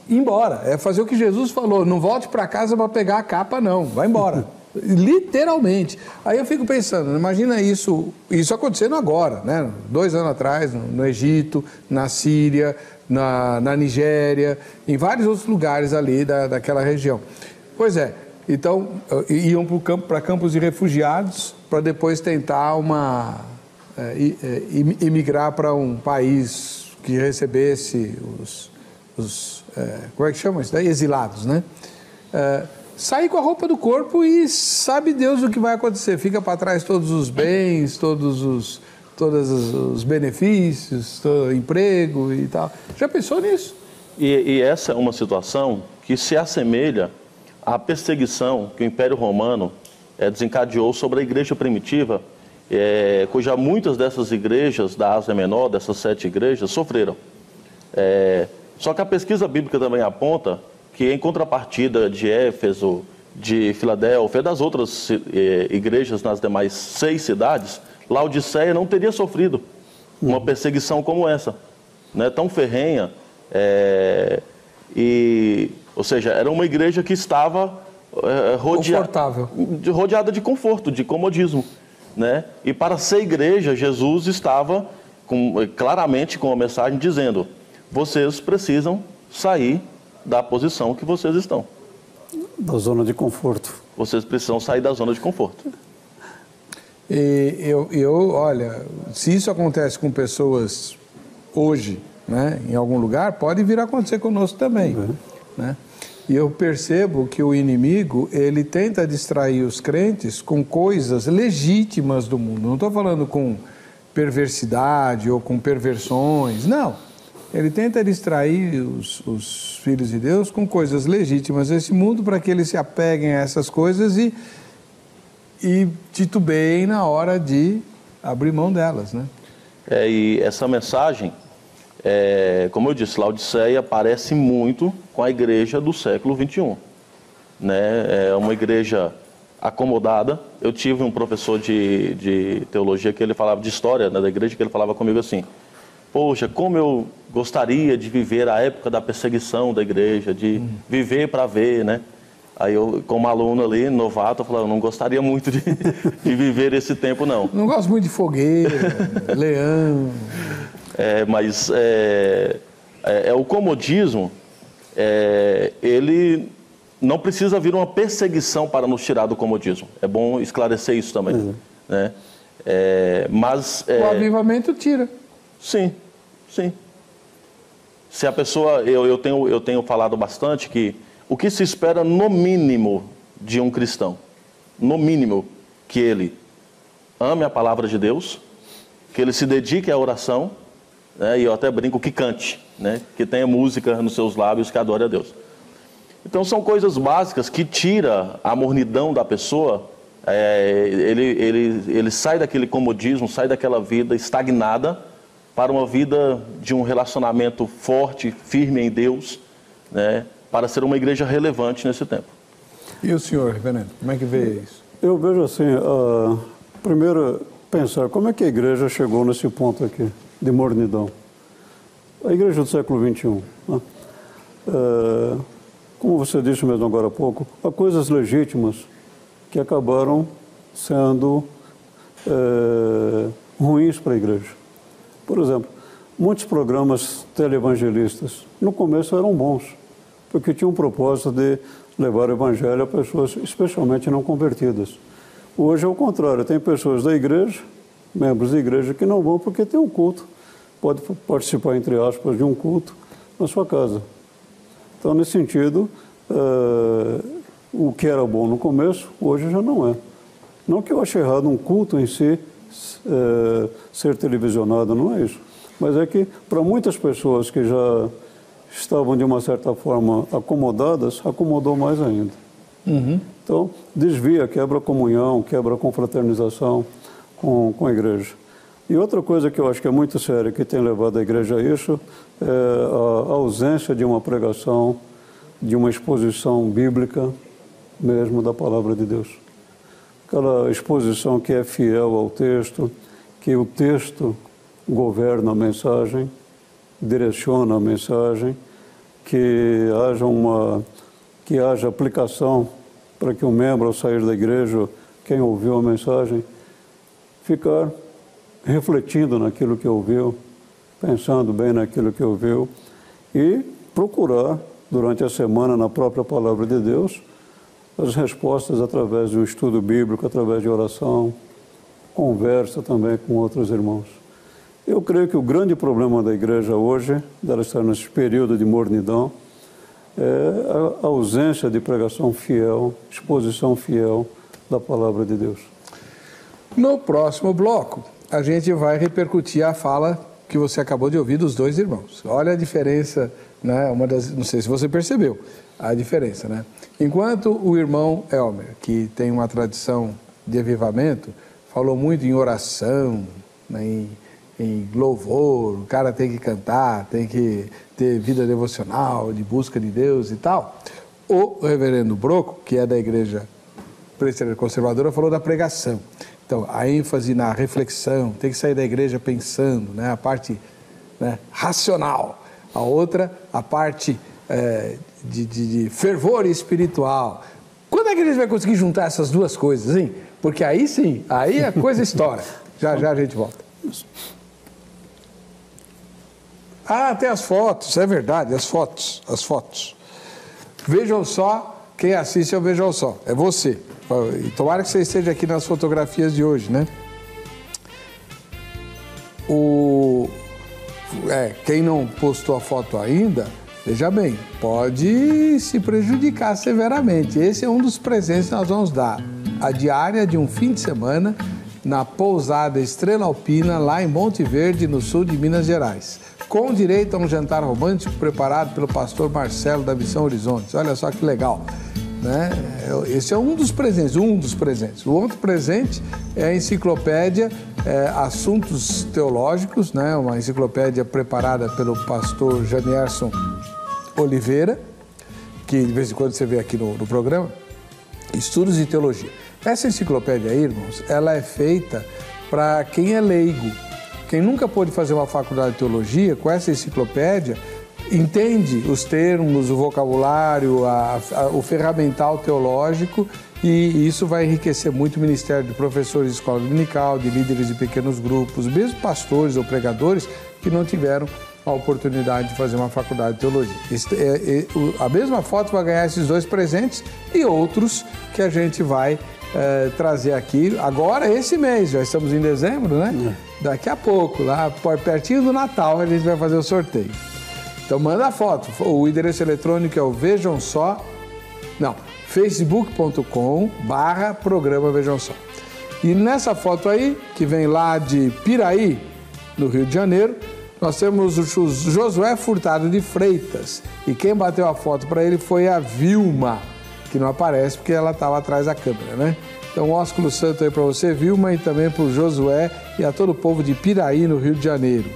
ir embora. É fazer o que Jesus falou, não volte para casa para pegar a capa, não, vai embora. Literalmente. Aí eu fico pensando, imagina isso acontecendo agora, né? 2 anos atrás, no Egito, na Síria, na Nigéria, em vários outros lugares ali daquela região. Pois é, então iam para campos de refugiados para depois tentar imigrar para um país que recebesse como é que chama isso daí? Exilados, né? Sair com a roupa do corpo e sabe Deus o que vai acontecer. Fica para trás todos os bens, todos os benefícios, todo o emprego e tal. Já pensou nisso? E essa é uma situação que se assemelha à perseguição que o Império Romano desencadeou sobre a igreja primitiva, cuja muitas dessas igrejas da Ásia Menor, dessas 7 igrejas, sofreram. Só que a pesquisa bíblica também aponta que, em contrapartida de Éfeso, de Filadélfia, das outras igrejas nas demais 6 cidades, Laodiceia não teria sofrido uma perseguição como essa, né, tão ferrenha. Ou seja, era uma igreja que estava rodeada de conforto, de comodismo, né? E para ser igreja, Jesus estava claramente com a mensagem dizendo: vocês precisam sair da posição que vocês estão. Da zona de conforto. Vocês precisam sair da zona de conforto. E olha, se isso acontece com pessoas hoje, né, em algum lugar, pode vir a acontecer conosco também, né? E eu percebo que o inimigo, ele tenta distrair os crentes com coisas legítimas do mundo. Não estou falando com perversidade ou com perversões, não. Ele tenta distrair os filhos de Deus com coisas legítimas desse mundo para que eles se apeguem a essas coisas e titubeiem na hora de abrir mão delas, né? E essa mensagem, como eu disse, Laodiceia parece muito com a igreja do século XXI, né? É uma igreja acomodada. Eu tive um professor de teologia que ele falava de história, né, da igreja, que ele falava comigo assim: poxa, como eu gostaria de viver a época da perseguição da igreja, de viver para ver, né? Aí eu, como aluno ali, novato, eu falava: eu não gostaria muito de viver esse tempo, não. Não gosto muito de fogueira, leão. Mas o comodismo, ele não precisa vir uma perseguição para nos tirar do comodismo. É bom esclarecer isso também, né? Mas o avivamento tira. Sim, sim. Se a pessoa, eu tenho falado bastante que o que se espera no mínimo de um cristão, no mínimo, que ele ame a palavra de Deus, que ele se dedique à oração, né, e eu até brinco que cante, né, que tenha música nos seus lábios, que adore a Deus. Então são coisas básicas que tira a mornidão da pessoa. Ele sai daquele comodismo, sai daquela vida estagnada para uma vida de um relacionamento forte, firme em Deus, né, para ser uma igreja relevante nesse tempo. E o senhor, reverendo, como é que vê isso? Eu vejo assim, primeiro pensar como é que a igreja chegou nesse ponto aqui de mornidão. A igreja do século XXI, né? Como você disse mesmo agora há pouco, há coisas legítimas que acabaram sendo ruins para a igreja. Por exemplo, muitos programas televangelistas, no começo eram bons, porque tinham um propósito de levar o evangelho a pessoas especialmente não convertidas. Hoje é o contrário, tem pessoas da igreja, membros da igreja, que não vão porque tem um culto pode participar, entre aspas, de um culto na sua casa. Então, nesse sentido, o que era bom no começo, hoje já não é. Não que eu ache errado um culto em si ser televisionado, não é isso. Mas é que, para muitas pessoas que já estavam, de uma certa forma, acomodadas, acomodou mais ainda. Então, desvia, quebra a comunhão, quebra a confraternização com a igreja. E outra coisa que eu acho que é muito séria, que tem levado a igreja a isso, é a ausência de uma pregação, de uma exposição bíblica mesmo da palavra de Deus. Aquela exposição que é fiel ao texto, que o texto governa a mensagem, direciona a mensagem, que haja aplicação para que o membro, ao sair da igreja, quem ouviu a mensagem, ficar refletindo naquilo que ouviu, pensando bem naquilo que ouviu e procurar, durante a semana, na própria palavra de Deus, as respostas através de um estudo bíblico, através de oração, conversa também com outros irmãos. Eu creio que o grande problema da igreja hoje, dela estar nesse período de mornidão, é a ausência de pregação fiel, exposição fiel da palavra de Deus. No próximo bloco, a gente vai repercutir a fala que você acabou de ouvir dos dois irmãos. Olha a diferença, né? Não sei se você percebeu a diferença, né? Enquanto o irmão Elmer, que tem uma tradição de avivamento, falou muito em oração, né, em louvor, o cara tem que cantar, tem que ter vida devocional, de busca de Deus e tal. O reverendo Broco, que é da igreja presbiteriana conservadora, falou da pregação. Então, a ênfase na reflexão, tem que sair da igreja pensando, né, a parte, né, racional. A outra, a parte de fervor espiritual. Quando é que a gente vai conseguir juntar essas duas coisas, hein? Porque aí sim, aí a coisa estoura. Já a gente volta. Ah, tem as fotos, é verdade, as fotos. Vejam só, quem assiste ao Vejam Só, é você. E tomara que você esteja aqui nas fotografias de hoje, né? Quem não postou a foto ainda, veja bem, pode se prejudicar severamente. Esse é um dos presentes que nós vamos dar. A diária de um fim de semana na pousada Estrela Alpina, lá em Monte Verde, no sul de Minas Gerais. Com direito a um jantar romântico preparado pelo pastor Marcelo da Missão Horizontes. Olha só que legal, né? Esse é um dos presentes. O outro presente é a enciclopédia Assuntos Teológicos, né? Uma enciclopédia preparada pelo pastor Janierson Oliveira, que de vez em quando você vê aqui no programa, Estudos de Teologia. Essa enciclopédia aí, irmãos, ela é feita para quem é leigo. Quem nunca pôde fazer uma faculdade de teologia, com essa enciclopédia, entende os termos, o vocabulário, o ferramental teológico, e isso vai enriquecer muito o ministério de professores de escola dominical, de líderes de pequenos grupos, mesmo pastores ou pregadores que não tiveram a oportunidade de fazer uma faculdade de teologia. A mesma foto vai ganhar esses dois presentes e outros que a gente vai trazer aqui agora, esse mês, já estamos em dezembro, né? Daqui a pouco, lá pertinho do Natal, a gente vai fazer o sorteio. Então manda a foto, o endereço eletrônico é o facebook.com/programa Vejam Só. E nessa foto aí, que vem lá de Piraí, no Rio de Janeiro, nós temos o Josué Furtado de Freitas. E quem bateu a foto para ele foi a Vilma, que não aparece porque ela estava atrás da câmera, né? Então, um ósculo santo aí para você, Vilma, e também para o Josué e a todo o povo de Piraí, no Rio de Janeiro.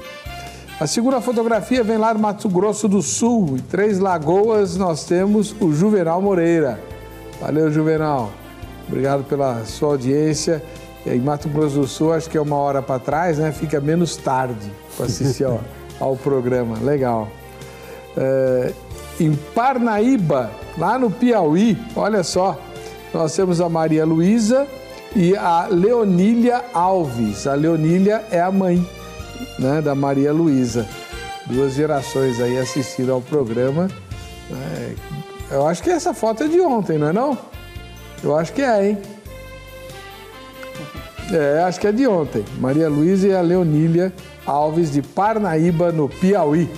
A segunda fotografia vem lá do Mato Grosso do Sul. Em Três Lagoas, nós temos o Juvenal Moreira. Valeu, Juvenal. Obrigado pela sua audiência. Em Mato Grosso do Sul, acho que é 1 hora para trás, né? Fica menos tarde para assistir ao programa. Legal. Em Parnaíba, lá no Piauí, olha só, nós temos a Maria Luísa e a Leonília Alves. A Leonília é a mãe, né, da Maria Luísa. 2 gerações aí assistindo ao programa. Eu acho que essa foto é de ontem, não é não? Eu acho que é, hein? Acho que é de ontem. Maria Luísa e a Leonília Alves, de Parnaíba, no Piauí.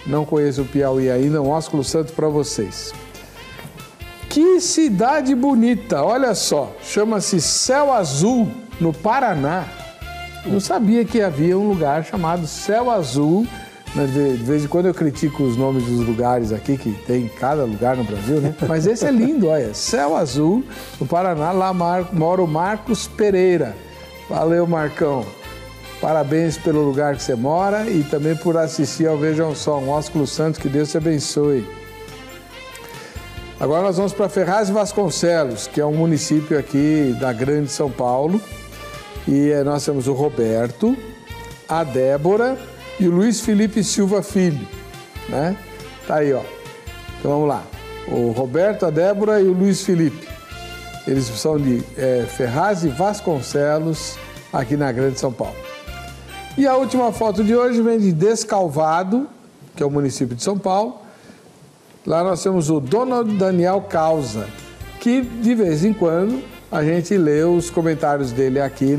Não conheço o Piauí ainda, um ósculo santo para vocês. Que cidade bonita, olha só, chama-se Céu Azul, no Paraná. Não sabia que havia um lugar chamado Céu Azul. De vez em quando eu critico os nomes dos lugares aqui, que tem em cada lugar no Brasil, né? Mas esse é lindo, olha, Céu Azul, no Paraná, lá mora o Marcos Pereira. Valeu, Marcão. Parabéns pelo lugar que você mora e também por assistir ao Vejam Só, um ósculo santo, que Deus te abençoe. Agora nós vamos para Ferraz de Vasconcelos, que é um município aqui da Grande São Paulo. E nós temos o Roberto, a Débora e o Luiz Felipe Silva Filho, né? Tá aí, ó. Então vamos lá. O Roberto, a Débora e o Luiz Felipe. Eles são de Ferraz de Vasconcelos, aqui na Grande São Paulo. E a última foto de hoje vem de Descalvado, que é o município de São Paulo. Lá nós temos o Donald Daniel Causa, que de vez em quando a gente lê os comentários dele aqui,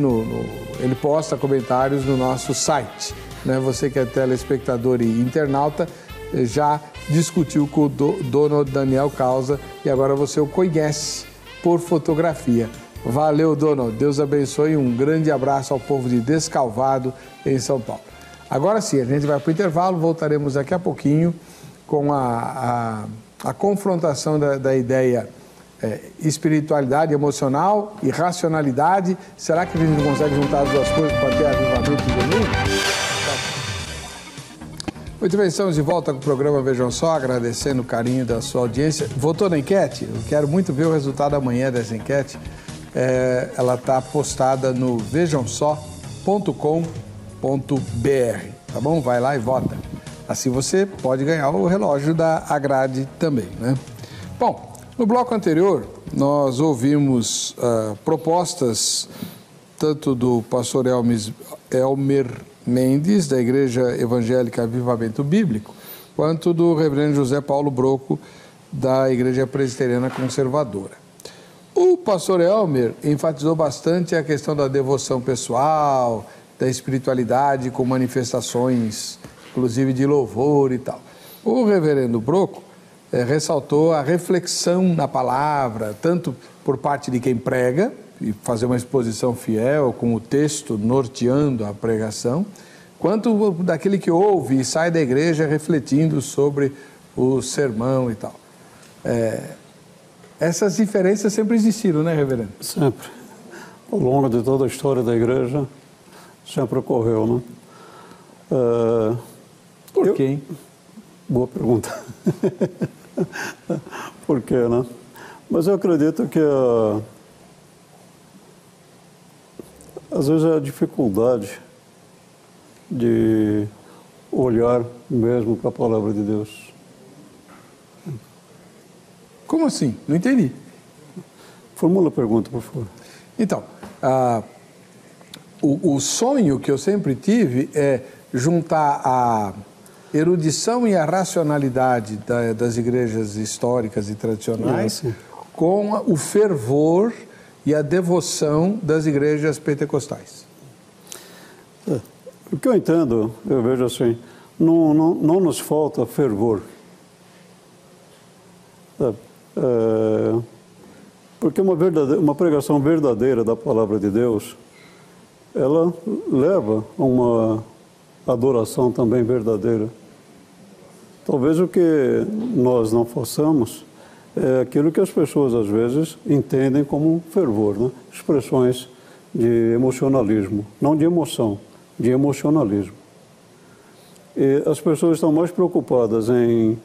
ele posta comentários no nosso site. Né? Você que é telespectador e internauta já discutiu com o Donald Daniel Causa e agora você o conhece por fotografia. Valeu, Donald. Deus abençoe e um grande abraço ao povo de Descalvado, em São Paulo. Agora sim, a gente vai para o intervalo, voltaremos daqui a pouquinho com a confrontação da ideia espiritualidade emocional e racionalidade. Será que a gente consegue juntar as duas coisas para ter avivamento de domingo? Muito bem, estamos de volta com o programa Vejam Só, agradecendo o carinho da sua audiência. Votou na enquete? Eu quero muito ver o resultado amanhã dessa enquete. Ela está postada no vejamsó.com.br, tá bom? Vai lá e vota. Assim você pode ganhar o relógio da Agrade também, né? Bom, no bloco anterior nós ouvimos propostas tanto do pastor Elmer Mendes, da Igreja Evangélica Avivamento Bíblico, quanto do reverendo José Paulo Broco, da Igreja Presbiteriana Conservadora. O pastor Elmer enfatizou bastante a questão da devoção pessoal, da espiritualidade com manifestações, inclusive de louvor e tal. O reverendo Broco ressaltou a reflexão na palavra, tanto por parte de quem prega, e fazer uma exposição fiel, com o texto norteando a pregação, quanto daquele que ouve e sai da igreja refletindo sobre o sermão e tal. Essas diferenças sempre existiram, né, reverendo? Sempre. Ao longo de toda a história da igreja, sempre ocorreu, né? Por quê, hein? Boa pergunta. Por quê, né? Mas eu acredito que às vezes é a dificuldade de olhar mesmo para a palavra de Deus. Como assim? Não entendi. Formula a pergunta, por favor. Então, o sonho que eu sempre tive é juntar a erudição e a racionalidade das igrejas históricas e tradicionais com o fervor e a devoção das igrejas pentecostais. O que eu entendo, eu vejo assim, não nos falta fervor. Porque uma pregação verdadeira da palavra de Deus, ela leva a uma adoração também verdadeira. Talvez o que nós não façamos é aquilo que as pessoas às vezes entendem como fervor, né? Expressões de emocionalismo, não de emoção, de emocionalismo. E as pessoas estão mais preocupadas em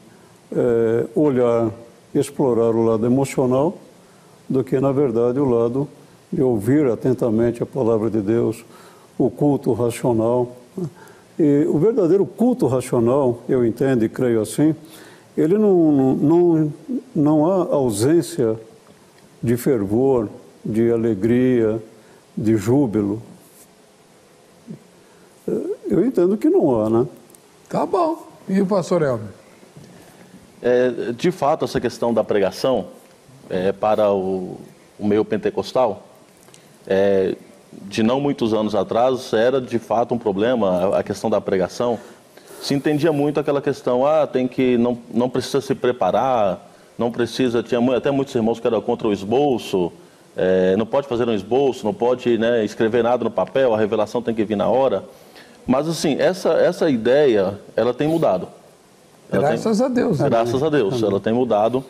olhar, explorar o lado emocional do que, na verdade, o lado de ouvir atentamente a palavra de Deus, o culto racional. E o verdadeiro culto racional, eu entendo e creio assim, ele não há ausência de fervor, de alegria, de júbilo. Eu entendo que não há, né? Tá bom. E o pastor Elmer? De fato, essa questão da pregação para o meio pentecostal, de não muitos anos atrás, era de fato um problema, a questão da pregação. Se entendia muito aquela questão, não precisa se preparar, não precisa, tinha até muitos irmãos que eram contra o esboço, não pode fazer um esboço, não pode, né, escrever nada no papel, a revelação tem que vir na hora. Mas assim, essa ideia, ela tem mudado. Graças a Deus. Graças a Deus, ela tem mudado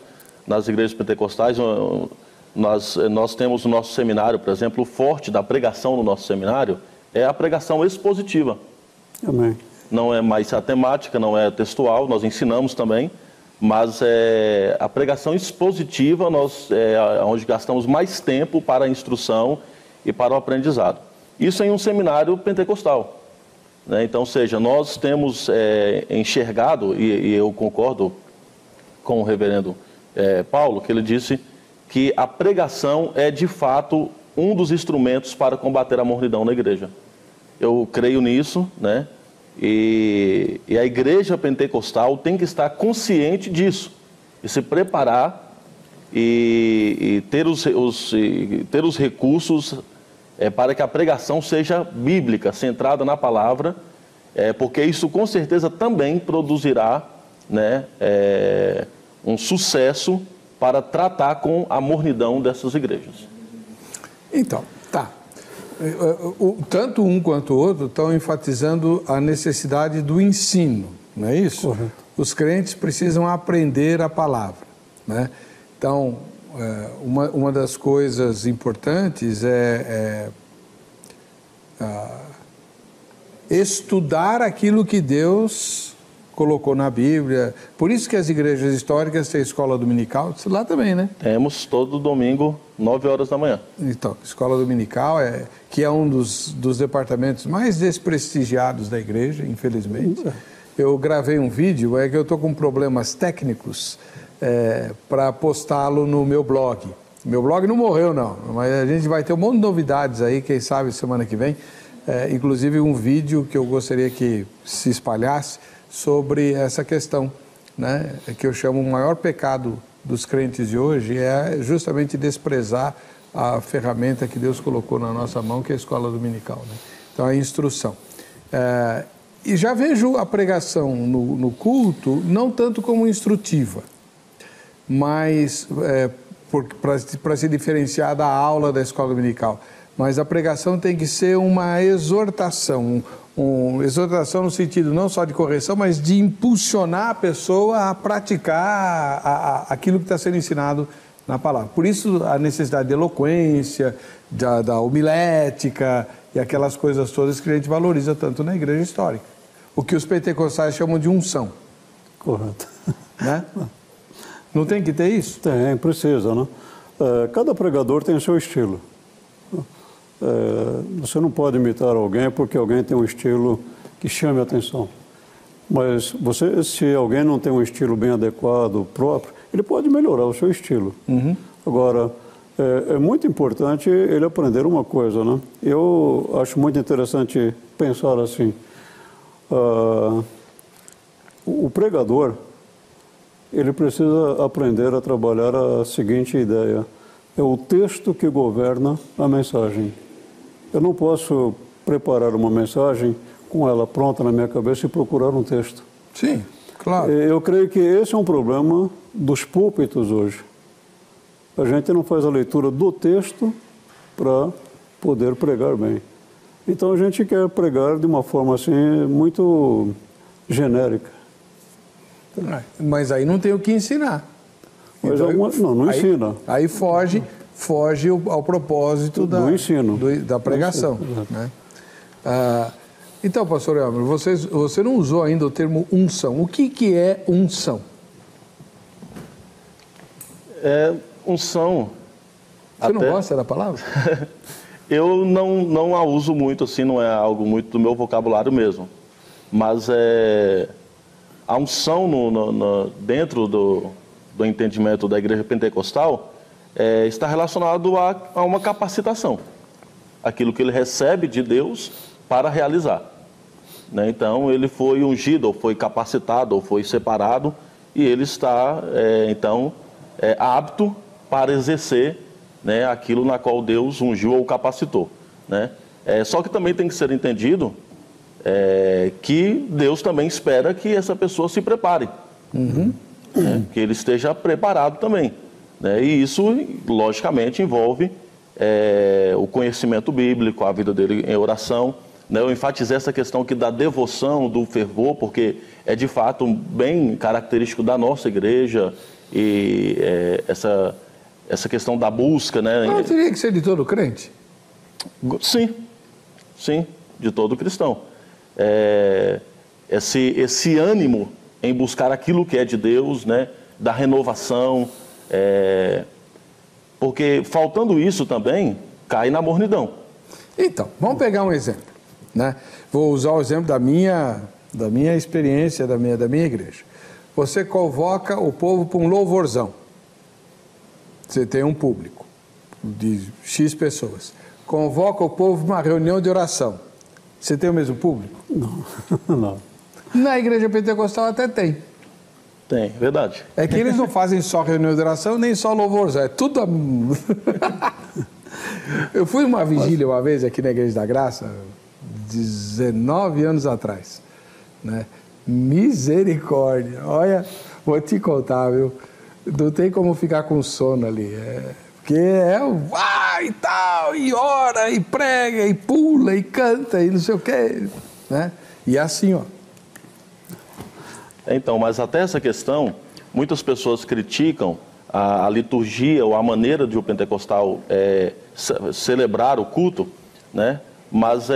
nas igrejas pentecostais. Nós temos no nosso seminário, por exemplo, o forte da pregação no nosso seminário é a pregação expositiva. Amém. Não é mais a temática, não é textual, nós ensinamos também, mas a pregação expositiva é onde gastamos mais tempo para a instrução e para o aprendizado. Isso em um seminário pentecostal, né? Então, ou seja, nós temos enxergado, e eu concordo com o reverendo Paulo, que ele disse que a pregação é de fato um dos instrumentos para combater a mornidão na igreja. Eu creio nisso, né? E a igreja pentecostal tem que estar consciente disso e se preparar e ter os recursos para que a pregação seja bíblica, centrada na palavra, porque isso com certeza também produzirá, né, um sucesso para tratar com a mornidão dessas igrejas. Então, tá. Tanto um quanto o outro estão enfatizando a necessidade do ensino, não é isso? Correto. Os crentes precisam aprender a palavra, né? Então, uma das coisas importantes é estudar aquilo que Deus colocou na Bíblia. Por isso que as igrejas históricas têm escola dominical, lá também, né? Temos todo domingo, 9 horas da manhã. Então, escola dominical, que é um dos departamentos mais desprestigiados da igreja, infelizmente. Eu gravei um vídeo, que eu estou com problemas técnicos para postá-lo no meu blog. Meu blog não morreu, não, mas a gente vai ter um monte de novidades aí, quem sabe semana que vem. Inclusive um vídeo que eu gostaria que se espalhasse sobre essa questão, né? Que eu chamo o maior pecado dos crentes de hoje é justamente desprezar a ferramenta que Deus colocou na nossa mão, que é a escola dominical, né? Então, a instrução. E já vejo a pregação no culto não tanto como instrutiva, mas para se diferenciar da aula da escola dominical. Mas a pregação tem que ser uma exortação, exortação no sentido não só de correção, mas de impulsionar a pessoa a praticar aquilo que está sendo ensinado na palavra. Por isso a necessidade de eloquência, da homilética e aquelas coisas todas que a gente valoriza tanto na igreja histórica. O que os pentecostais chamam de unção. Correto. Né? Não tem que ter isso? Tem, precisa, né? Cada pregador tem o seu estilo. Você não pode imitar alguém porque alguém tem um estilo que chame a atenção. Mas se alguém não tem um estilo bem adequado, próprio, ele pode melhorar o seu estilo. Uhum. Agora, é muito importante ele aprender uma coisa, né? Eu acho muito interessante pensar assim. O pregador, ele precisa aprender a trabalhar a seguinte ideia: é o texto que governa a mensagem. Eu não posso preparar uma mensagem com ela pronta na minha cabeça e procurar um texto. Sim, claro. Eu creio que esse é um problema dos púlpitos hoje. A gente não faz a leitura do texto para poder pregar bem. Então a gente quer pregar de uma forma assim muito genérica. Mas aí não tem o que ensinar. Mas Então, não ensina. Aí foge ao propósito do ensino. Da pregação. Né? Então, pastor Elmer, você não usou ainda o termo unção. O que é unção? Unção... Você não gosta da palavra? Eu não a uso muito, assim, não é algo muito do meu vocabulário mesmo. Mas a unção dentro do entendimento da igreja pentecostal está relacionado a uma capacitação. Aquilo que ele recebe de Deus para realizar. Né? Então, ele foi ungido, ou foi capacitado, ou foi separado, e ele está, apto para exercer, né, aquilo na qual Deus ungiu ou capacitou. né? Só que também tem que ser entendido que Deus também espera que essa pessoa se prepare, né? Que ele esteja preparado também, né? E isso, logicamente, envolve o conhecimento bíblico, a vida dele em oração, né? Eu enfatizei essa questão aqui da devoção, do fervor, porque é de fato bem característico da nossa igreja, e essa questão da busca, né? Não teria que ser de todo crente? Sim, de todo cristão. Esse ânimo em buscar aquilo que é de Deus, né? Da renovação, porque faltando isso também, cai na mornidão. Então, vamos pegar um exemplo, né? Vou usar o exemplo da minha experiência, da minha igreja. Você convoca o povo para um louvorzão. Você tem um público de X pessoas. Convoca o povo para uma reunião de oração. Você tem o mesmo público? Não. Na igreja pentecostal até tem. Tem, verdade. É que eles não fazem só reunião de oração, nem só louvorzão. É tudo... Eu fui uma vigília uma vez aqui na Igreja da Graça, 19 anos atrás, né? Misericórdia. Olha, vou te contar, viu? Não tem como ficar com sono ali. Porque e tal, e ora, e prega, e pula, e canta, e não sei o quê, né? E assim, ó. Então, mas até essa questão, muitas pessoas criticam a liturgia ou a maneira de o pentecostal celebrar o culto, né? Mas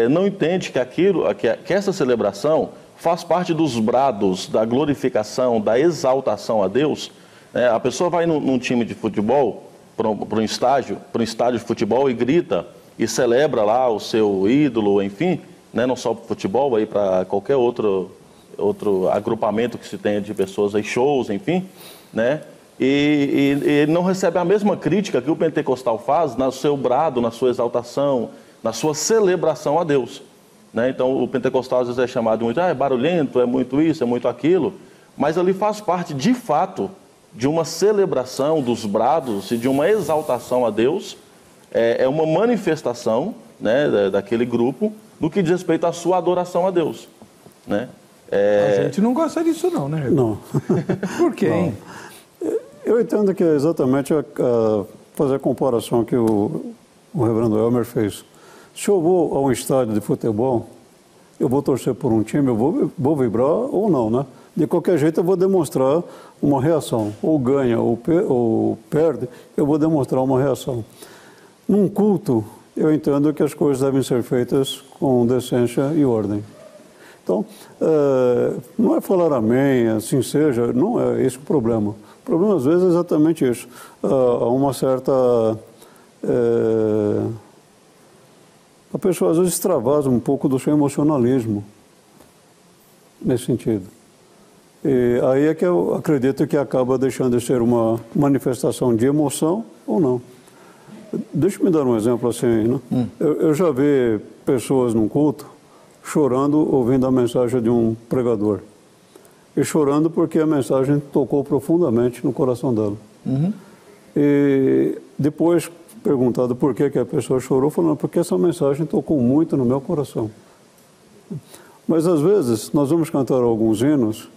não entende que essa celebração faz parte dos brados da glorificação, da exaltação a Deus, né? A pessoa vai num time de futebol, para um estádio de futebol, e grita e celebra lá o seu ídolo, enfim, né? Não só para o futebol, aí para qualquer outro agrupamento que se tenha de pessoas, aí, shows, enfim, né? E não recebe a mesma crítica que o pentecostal faz no seu brado, na sua exaltação, na sua celebração a Deus, né? Então, o pentecostal às vezes é chamado muito, é barulhento, é muito isso, é muito aquilo, mas ali faz parte, de fato, de uma celebração dos brados e de uma exaltação a Deus, é uma manifestação, né, daquele grupo, no que diz respeito à sua adoração a Deus, né? A gente não gosta disso não, né? Não. Por quê, hein? Eu entendo que é exatamente fazer a comparação que o reverendo Elmer fez. Se eu vou a um estádio de futebol, eu vou torcer por um time, eu vou vibrar ou não, né? De qualquer jeito eu vou demonstrar uma reação. Ou ganha ou perde, eu vou demonstrar uma reação. Num culto, eu entendo que as coisas devem ser feitas com decência e ordem. Então, não é falar amém, assim seja, não é esse o problema. O problema, às vezes, é exatamente isso. Há uma certa... a pessoa, às vezes, extravasa um pouco do seu emocionalismo, nesse sentido. E aí é que eu acredito que acaba deixando de ser uma manifestação de emoção ou não. Deixa eu me dar um exemplo assim, né? Eu já vi pessoas num culto chorando ouvindo a mensagem de um pregador. E chorando porque a mensagem tocou profundamente no coração dela. E depois, perguntado por que a pessoa chorou, falando, porque essa mensagem tocou muito no meu coração. Mas às vezes nós vamos cantar alguns hinos,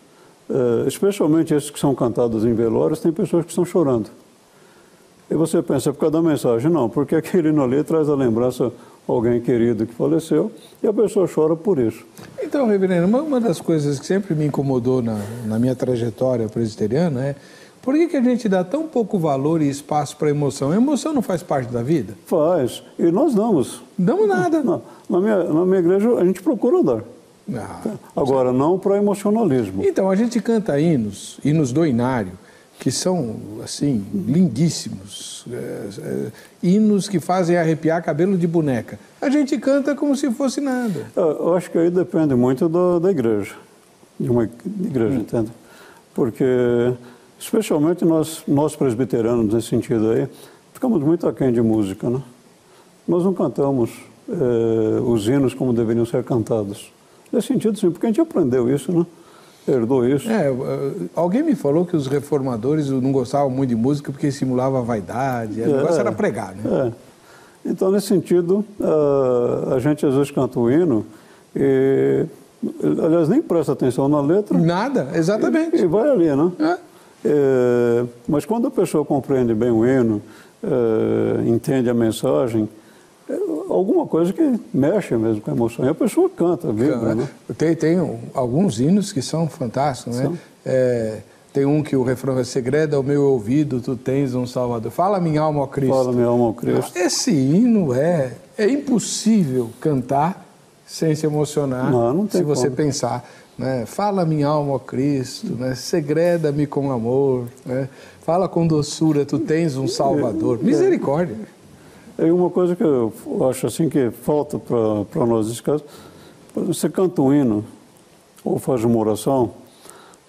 especialmente esses que são cantados em velórios, tem pessoas que estão chorando. E você pensa, por causa da mensagem? Não, porque aquele hino ali traz a lembrança alguém querido que faleceu, e a pessoa chora por isso. Então, reverendo, uma das coisas que sempre me incomodou na minha trajetória presbiteriana é por que a gente dá tão pouco valor e espaço para a emoção? A emoção não faz parte da vida? Faz, e nós damos. Damos nada. Não. Na minha igreja a gente procura dar. Agora, não para emocionalismo. Então, a gente canta hinos do Inário, que são, assim, lindíssimos, hinos que fazem arrepiar cabelo de boneca. A gente canta como se fosse nada. Eu acho que aí depende muito da igreja, de uma igreja, entende? Porque, especialmente nós presbiterianos, nesse sentido aí, ficamos muito aquém de música, né? Nós não cantamos os hinos como deveriam ser cantados. Nesse sentido, sim, porque a gente aprendeu isso, né? Herdou isso. Alguém me falou que os reformadores não gostavam muito de música porque simulava a vaidade. O negócio era pregar, né? Então, nesse sentido, a gente às vezes canta o hino e, aliás, nem presta atenção na letra. Nada, exatamente. E vai ali, né? Mas quando a pessoa compreende bem o hino, entende a mensagem, alguma coisa que mexe mesmo com a emoção. E a pessoa canta, vibra, né? Tem alguns hinos que são fantásticos, né? Tem um que o refrão é: segreda ao meu ouvido, tu tens um Salvador. Fala minha alma ao Cristo. Fala minha alma ao Cristo. Esse hino é impossível cantar sem se emocionar, não tem se você como pensar. Né? Fala minha alma ao Cristo, né? Segreda-me com amor, né? Fala com doçura, tu tens um Salvador. Misericórdia. É uma coisa que eu acho assim que falta para nós nesse caso. Você canta um hino ou faz uma oração,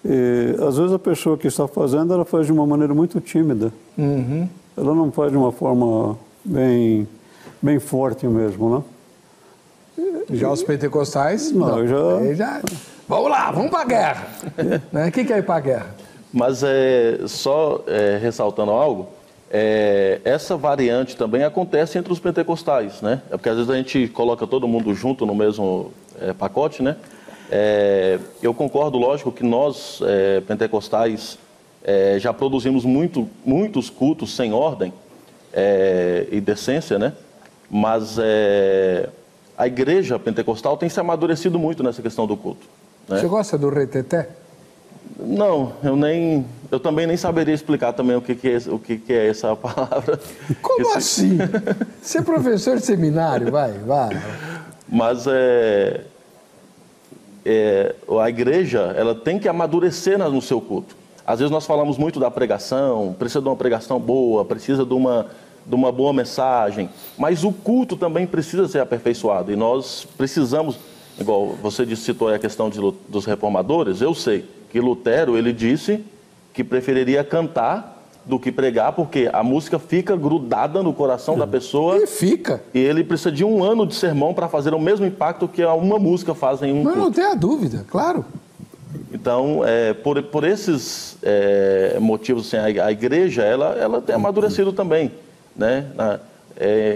e às vezes a pessoa que está fazendo, ela faz de uma maneira muito tímida. Uhum. Ela não faz de uma forma bem forte mesmo, né? Já os pentecostais? Não. Vamos lá, vamos para a guerra. Né? O que é ir para a guerra? Mas ressaltando algo, essa variante também acontece entre os pentecostais, né? Porque às vezes a gente coloca todo mundo junto no mesmo pacote, né? Eu concordo, lógico, que nós, pentecostais, já produzimos muitos cultos sem ordem e decência, né? Mas a igreja pentecostal tem se amadurecido muito nessa questão do culto. Né? Você gosta do reteté? Não, eu também nem saberia explicar também o que é essa palavra. Como assim? Você é professor de seminário, vai. Mas a igreja, ela tem que amadurecer no seu culto. Às vezes nós falamos muito da pregação, precisa de uma pregação boa, precisa de uma boa mensagem, mas o culto também precisa ser aperfeiçoado, e nós precisamos, igual você citou a questão dos reformadores. Eu sei que Lutero, ele disse que preferiria cantar do que pregar, porque a música fica grudada no coração da pessoa. E fica. E ele precisa de 1 ano de sermão para fazer o mesmo impacto que uma música faz em um culto. Não tenha dúvida, claro. Então, por esses motivos, assim, a igreja, ela tem amadurecido também, né?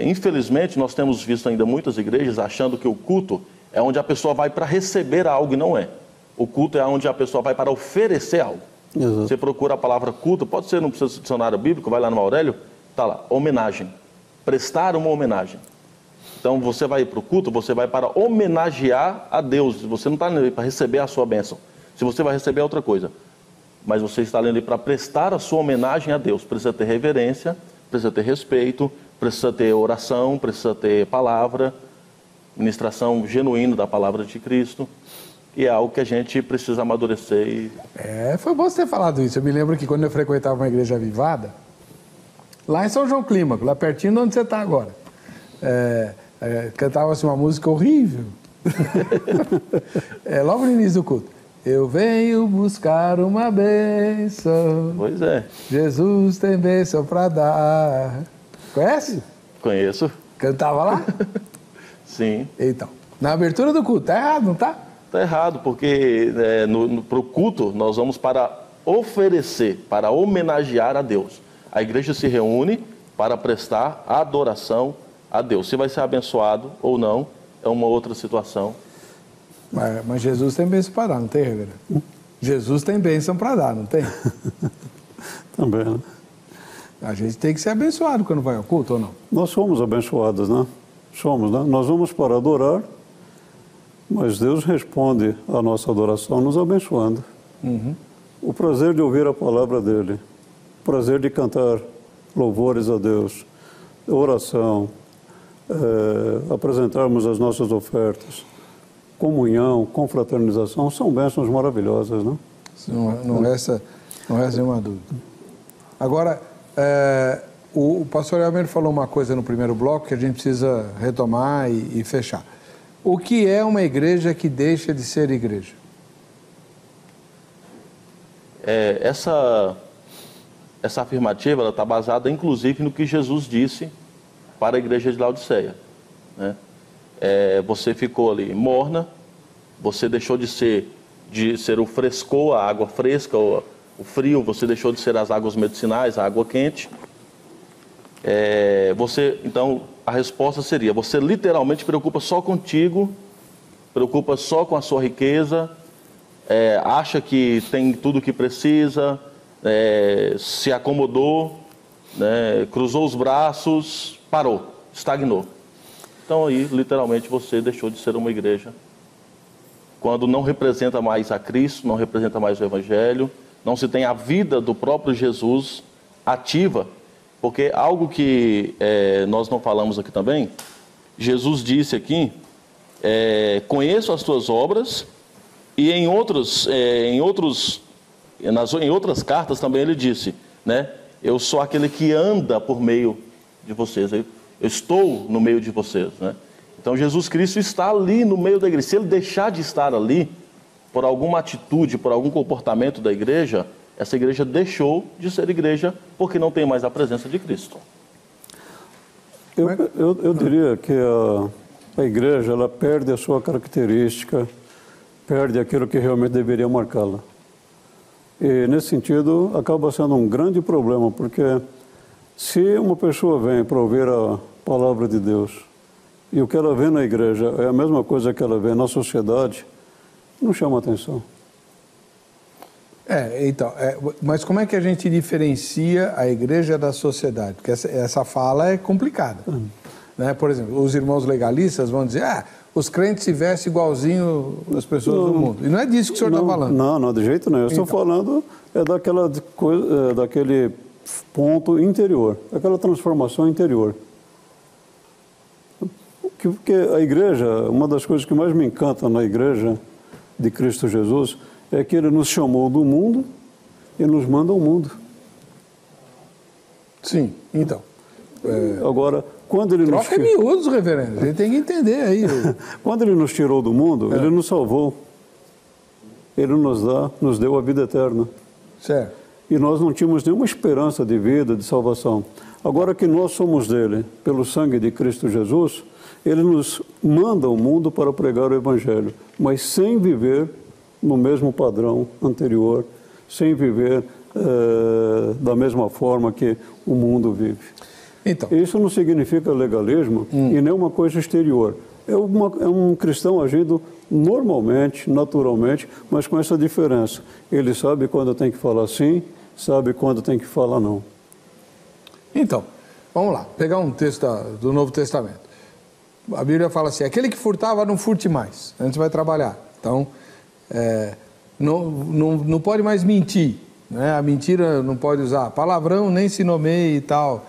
Infelizmente, nós temos visto ainda muitas igrejas achando que o culto é onde a pessoa vai para receber algo, e não é. O culto é onde a pessoa vai para oferecer algo. Exato. Você procura a palavra culto, pode ser, não precisa ser dicionário bíblico, vai lá no Aurélio, está lá, homenagem. Prestar uma homenagem. Então, você vai para o culto, você vai para homenagear a Deus. Você não está ali para receber a sua bênção. Se você vai receber outra coisa. Mas você está ali para prestar a sua homenagem a Deus. Precisa ter reverência, precisa ter respeito, precisa ter oração, precisa ter palavra, ministração genuína da palavra de Cristo. E é algo que a gente precisa amadurecer. Foi bom você ter falado isso. Eu me lembro que quando eu frequentava uma igreja avivada, lá em São João Clímaco, lá pertinho de onde você está agora, cantava-se uma música horrível. Logo no início do culto. Eu venho buscar uma bênção. Pois é. Jesus tem bênção para dar. Conhece? Conheço. Cantava lá? Sim. Então, na abertura do culto, tá errado, não tá? Está errado, porque para o culto nós vamos para oferecer, para homenagear a Deus. A igreja se reúne para prestar adoração a Deus. Se vai ser abençoado ou não, é uma outra situação. Mas Jesus tem bênção para dar, não tem, reverendo? Jesus tem bênção para dar, não tem? Também, né? A gente tem que ser abençoado quando vai ao culto, ou não? Nós somos abençoados, né? Somos, né? Nós vamos para adorar, mas Deus responde à nossa adoração nos abençoando. Uhum. O prazer de ouvir a palavra dele, o prazer de cantar louvores a Deus, oração, apresentarmos as nossas ofertas, comunhão, confraternização, são bênçãos maravilhosas, né? Não resta nenhuma dúvida. Agora, o pastor Elmer falou uma coisa no primeiro bloco que a gente precisa retomar e fechar. O que é uma igreja que deixa de ser igreja? Essa afirmativa está baseada, inclusive, no que Jesus disse para a igreja de Laodiceia, né? Você ficou ali morna, você deixou de ser o frescor, a água fresca, o frio, você deixou de ser as águas medicinais, a água quente. Você, então, a resposta seria: você literalmente preocupa só contigo, preocupa só com a sua riqueza, acha que tem tudo o que precisa, se acomodou, né, cruzou os braços, parou, estagnou. Então aí, literalmente, você deixou de ser uma igreja. Quando não representa mais a Cristo, não representa mais o Evangelho, não se tem a vida do próprio Jesus ativa, porque algo que nós não falamos aqui também, Jesus disse aqui, conheço as tuas obras, e em outras cartas também ele disse, né, eu sou aquele que anda por meio de vocês, eu estou no meio de vocês, né? Então Jesus Cristo está ali no meio da igreja. Se ele deixar de estar ali, por alguma atitude, por algum comportamento da igreja, essa igreja deixou de ser igreja porque não tem mais a presença de Cristo. Eu diria que a igreja ela perde a sua característica, perde aquilo que realmente deveria marcá-la. E nesse sentido acaba sendo um grande problema, porque se uma pessoa vem para ouvir a palavra de Deus e o que ela vê na igreja é a mesma coisa que ela vê na sociedade, não chama atenção. Mas como é que a gente diferencia a igreja da sociedade? Porque essa fala é complicada. Né? Por exemplo, os irmãos legalistas vão dizer, os crentes se vestem igualzinho as pessoas do mundo. E não é disso que o senhor está falando. Não, de jeito nenhum. Eu estou falando daquele ponto interior, aquela transformação interior. Porque a igreja, uma das coisas que mais me encanta na igreja de Cristo Jesus é que ele nos chamou do mundo e nos manda ao mundo. Sim, então. Agora, quando ele troca em miúdos, reverendo. A gente tem que entender aí. Quando ele nos tirou do mundo, ele nos salvou. Ele nos deu a vida eterna. Certo. E nós não tínhamos nenhuma esperança de vida, de salvação. Agora que nós somos dele, pelo sangue de Cristo Jesus, ele nos manda ao mundo para pregar o Evangelho, mas sem viver no mesmo padrão anterior, sem viver da mesma forma que o mundo vive. Então. Isso não significa legalismo e nem uma coisa exterior. É um cristão agindo normalmente, naturalmente, mas com essa diferença. Ele sabe quando tem que falar sim, sabe quando tem que falar não. Então, vamos lá, pegar um texto do Novo Testamento. A Bíblia fala assim, aquele que furtava não furte mais, antes vai trabalhar. Então, não pode mais mentir, né? A mentira não pode usar palavrão, nem se nomeie e tal.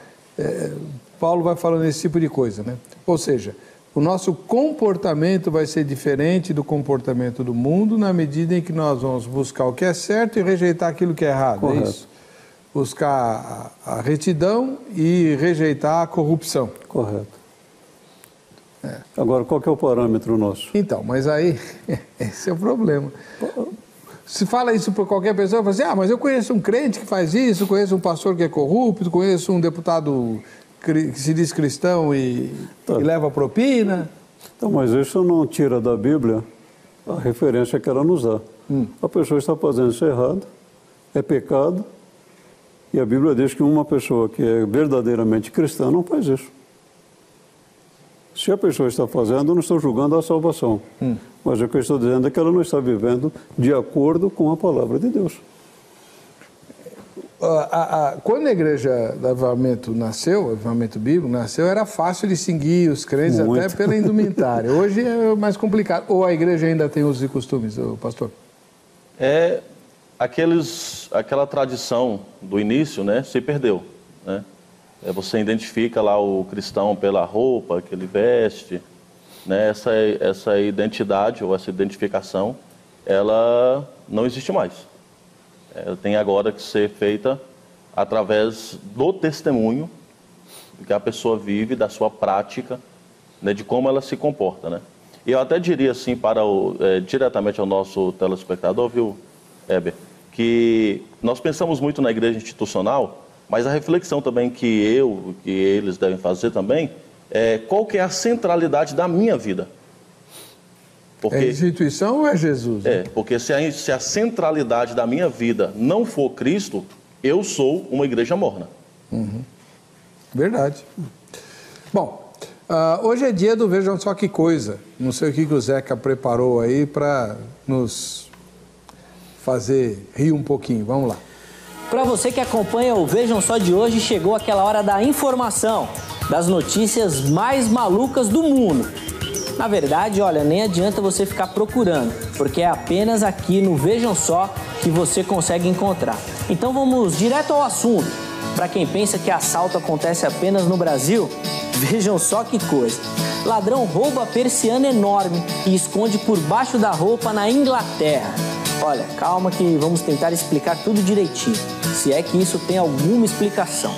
Paulo vai falando esse tipo de coisa, né? Ou seja, o nosso comportamento vai ser diferente do comportamento do mundo na medida em que nós vamos buscar o que é certo e rejeitar aquilo que é errado. Correto. É isso? Buscar a retidão e rejeitar a corrupção. Correto. Agora, qual que é o parâmetro nosso? Então, mas aí, esse é o problema. Se fala isso para qualquer pessoa, fala assim, mas eu conheço um crente que faz isso, conheço um pastor que é corrupto, conheço um deputado que se diz cristão e leva propina. Então, mas isso não tira da Bíblia a referência que ela nos dá. A pessoa está fazendo isso errado, é pecado, e a Bíblia diz que uma pessoa que é verdadeiramente cristã não faz isso. Se a pessoa está fazendo, eu não estou julgando a salvação. Mas o que eu estou dizendo é que ela não está vivendo de acordo com a palavra de Deus. Quando a igreja do Avivamento nasceu, o Avivamento Bíblico nasceu, era fácil distinguir os crentes muito. Até pela indumentária. Hoje é mais complicado. Ou a igreja ainda tem usos e costumes, pastor? Aquela tradição do início, né, se perdeu, né? Você identifica lá o cristão pela roupa que ele veste, né? Essa identidade ou essa identificação, ela não existe mais. Ela tem agora que ser feita através do testemunho que a pessoa vive, da sua prática, né? De como ela se comporta, né? E eu até diria assim, diretamente ao nosso telespectador, viu, Heber, que nós pensamos muito na igreja institucional, mas a reflexão também que eles devem fazer também, qual que é a centralidade da minha vida? Porque, é instituição ou é Jesus? Porque se a centralidade da minha vida não for Cristo, eu sou uma igreja morna. Verdade. Bom, Hoje é dia do Vejam Só Que Coisa. Não sei o que o Zeca preparou aí para nos fazer rir um pouquinho. Vamos lá. Para você que acompanha o Vejam Só de hoje, chegou aquela hora da informação, das notícias mais malucas do mundo. Na verdade, olha, nem adianta você ficar procurando, porque é apenas aqui no Vejam Só que você consegue encontrar. Então vamos direto ao assunto. Para quem pensa que assalto acontece apenas no Brasil, vejam só que coisa. Ladrão rouba persiana enorme e esconde por baixo da roupa na Inglaterra. Olha, calma que vamos tentar explicar tudo direitinho, se é que isso tem alguma explicação.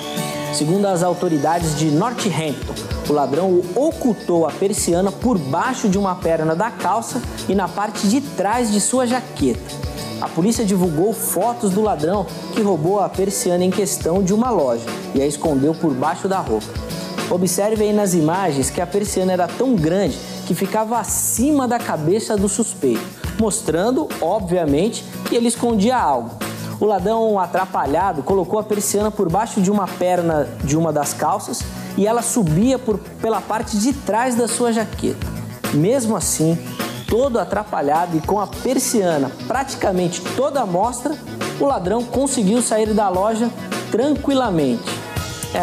Segundo as autoridades de Northampton, o ladrão ocultou a persiana por baixo de uma perna da calça e na parte de trás de sua jaqueta. A polícia divulgou fotos do ladrão que roubou a persiana em questão de uma loja e a escondeu por baixo da roupa. Observe aí nas imagens que a persiana era tão grande que ficava acima da cabeça do suspeito, mostrando, obviamente, que ele escondia algo. O ladrão atrapalhado colocou a persiana por baixo de uma perna de uma das calças e ela subia pela parte de trás da sua jaqueta. Mesmo assim, todo atrapalhado e com a persiana praticamente toda à mostra, o ladrão conseguiu sair da loja tranquilamente.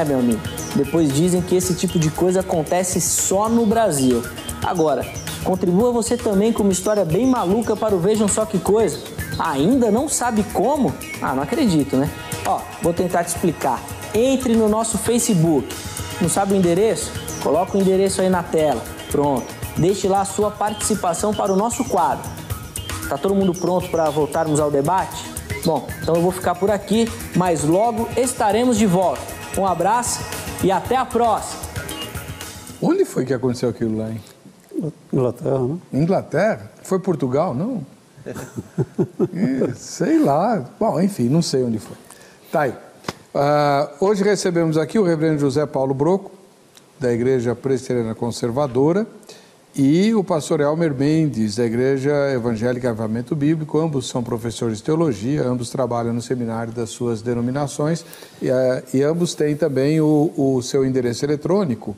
Meu amigo, depois dizem que esse tipo de coisa acontece só no Brasil. Agora, contribua você também com uma história bem maluca para o Vejam Só Que Coisa. Ainda não sabe como? Não acredito, né? Vou tentar te explicar. Entre no nosso Facebook. Não sabe o endereço? Coloca o endereço aí na tela. Pronto. Deixe lá a sua participação para o nosso quadro. Tá todo mundo pronto para voltarmos ao debate? Bom, então eu vou ficar por aqui, mas logo estaremos de volta. Um abraço e até a próxima. Onde foi que aconteceu aquilo lá, hein? Inglaterra, né? Inglaterra? Foi Portugal, não? Sei lá. Bom, enfim, não sei onde foi. Tá aí. Hoje recebemos aqui o reverendo José Paulo Broco, da Igreja Presbiteriana Conservadora, e o pastor Elmer Mendes, da Igreja Evangélica Avivamento Bíblico. Ambos são professores de teologia, ambos trabalham no seminário das suas denominações e ambos têm também o seu endereço eletrônico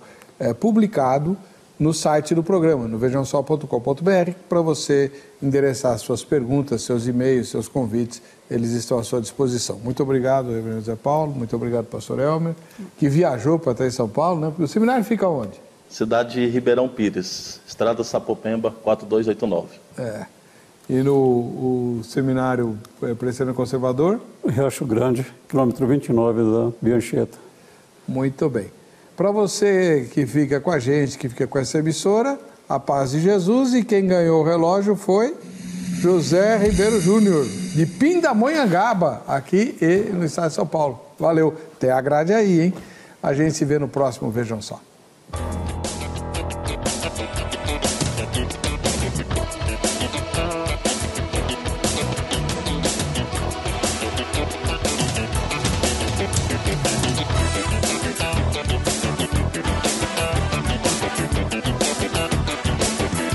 publicado no site do programa, no vejamsó.com.br, para você endereçar suas perguntas, seus e-mails, seus convites, eles estão à sua disposição. Muito obrigado, reverendo José Paulo, muito obrigado, pastor Elmer, que viajou para estar em São Paulo, né? Porque o seminário fica onde? Cidade de Ribeirão Pires, Estrada Sapopemba, 4289. E o seminário Presbiteriano Conservador? Riacho Grande, quilômetro 29 da Biancheta. Muito bem. Para você que fica com a gente, que fica com essa emissora, a paz de Jesus, e quem ganhou o relógio foi José Ribeiro Júnior, de Pindamonhangaba, aqui no estado de São Paulo. Valeu, até a grade aí, hein? A gente se vê no próximo Vejam Só.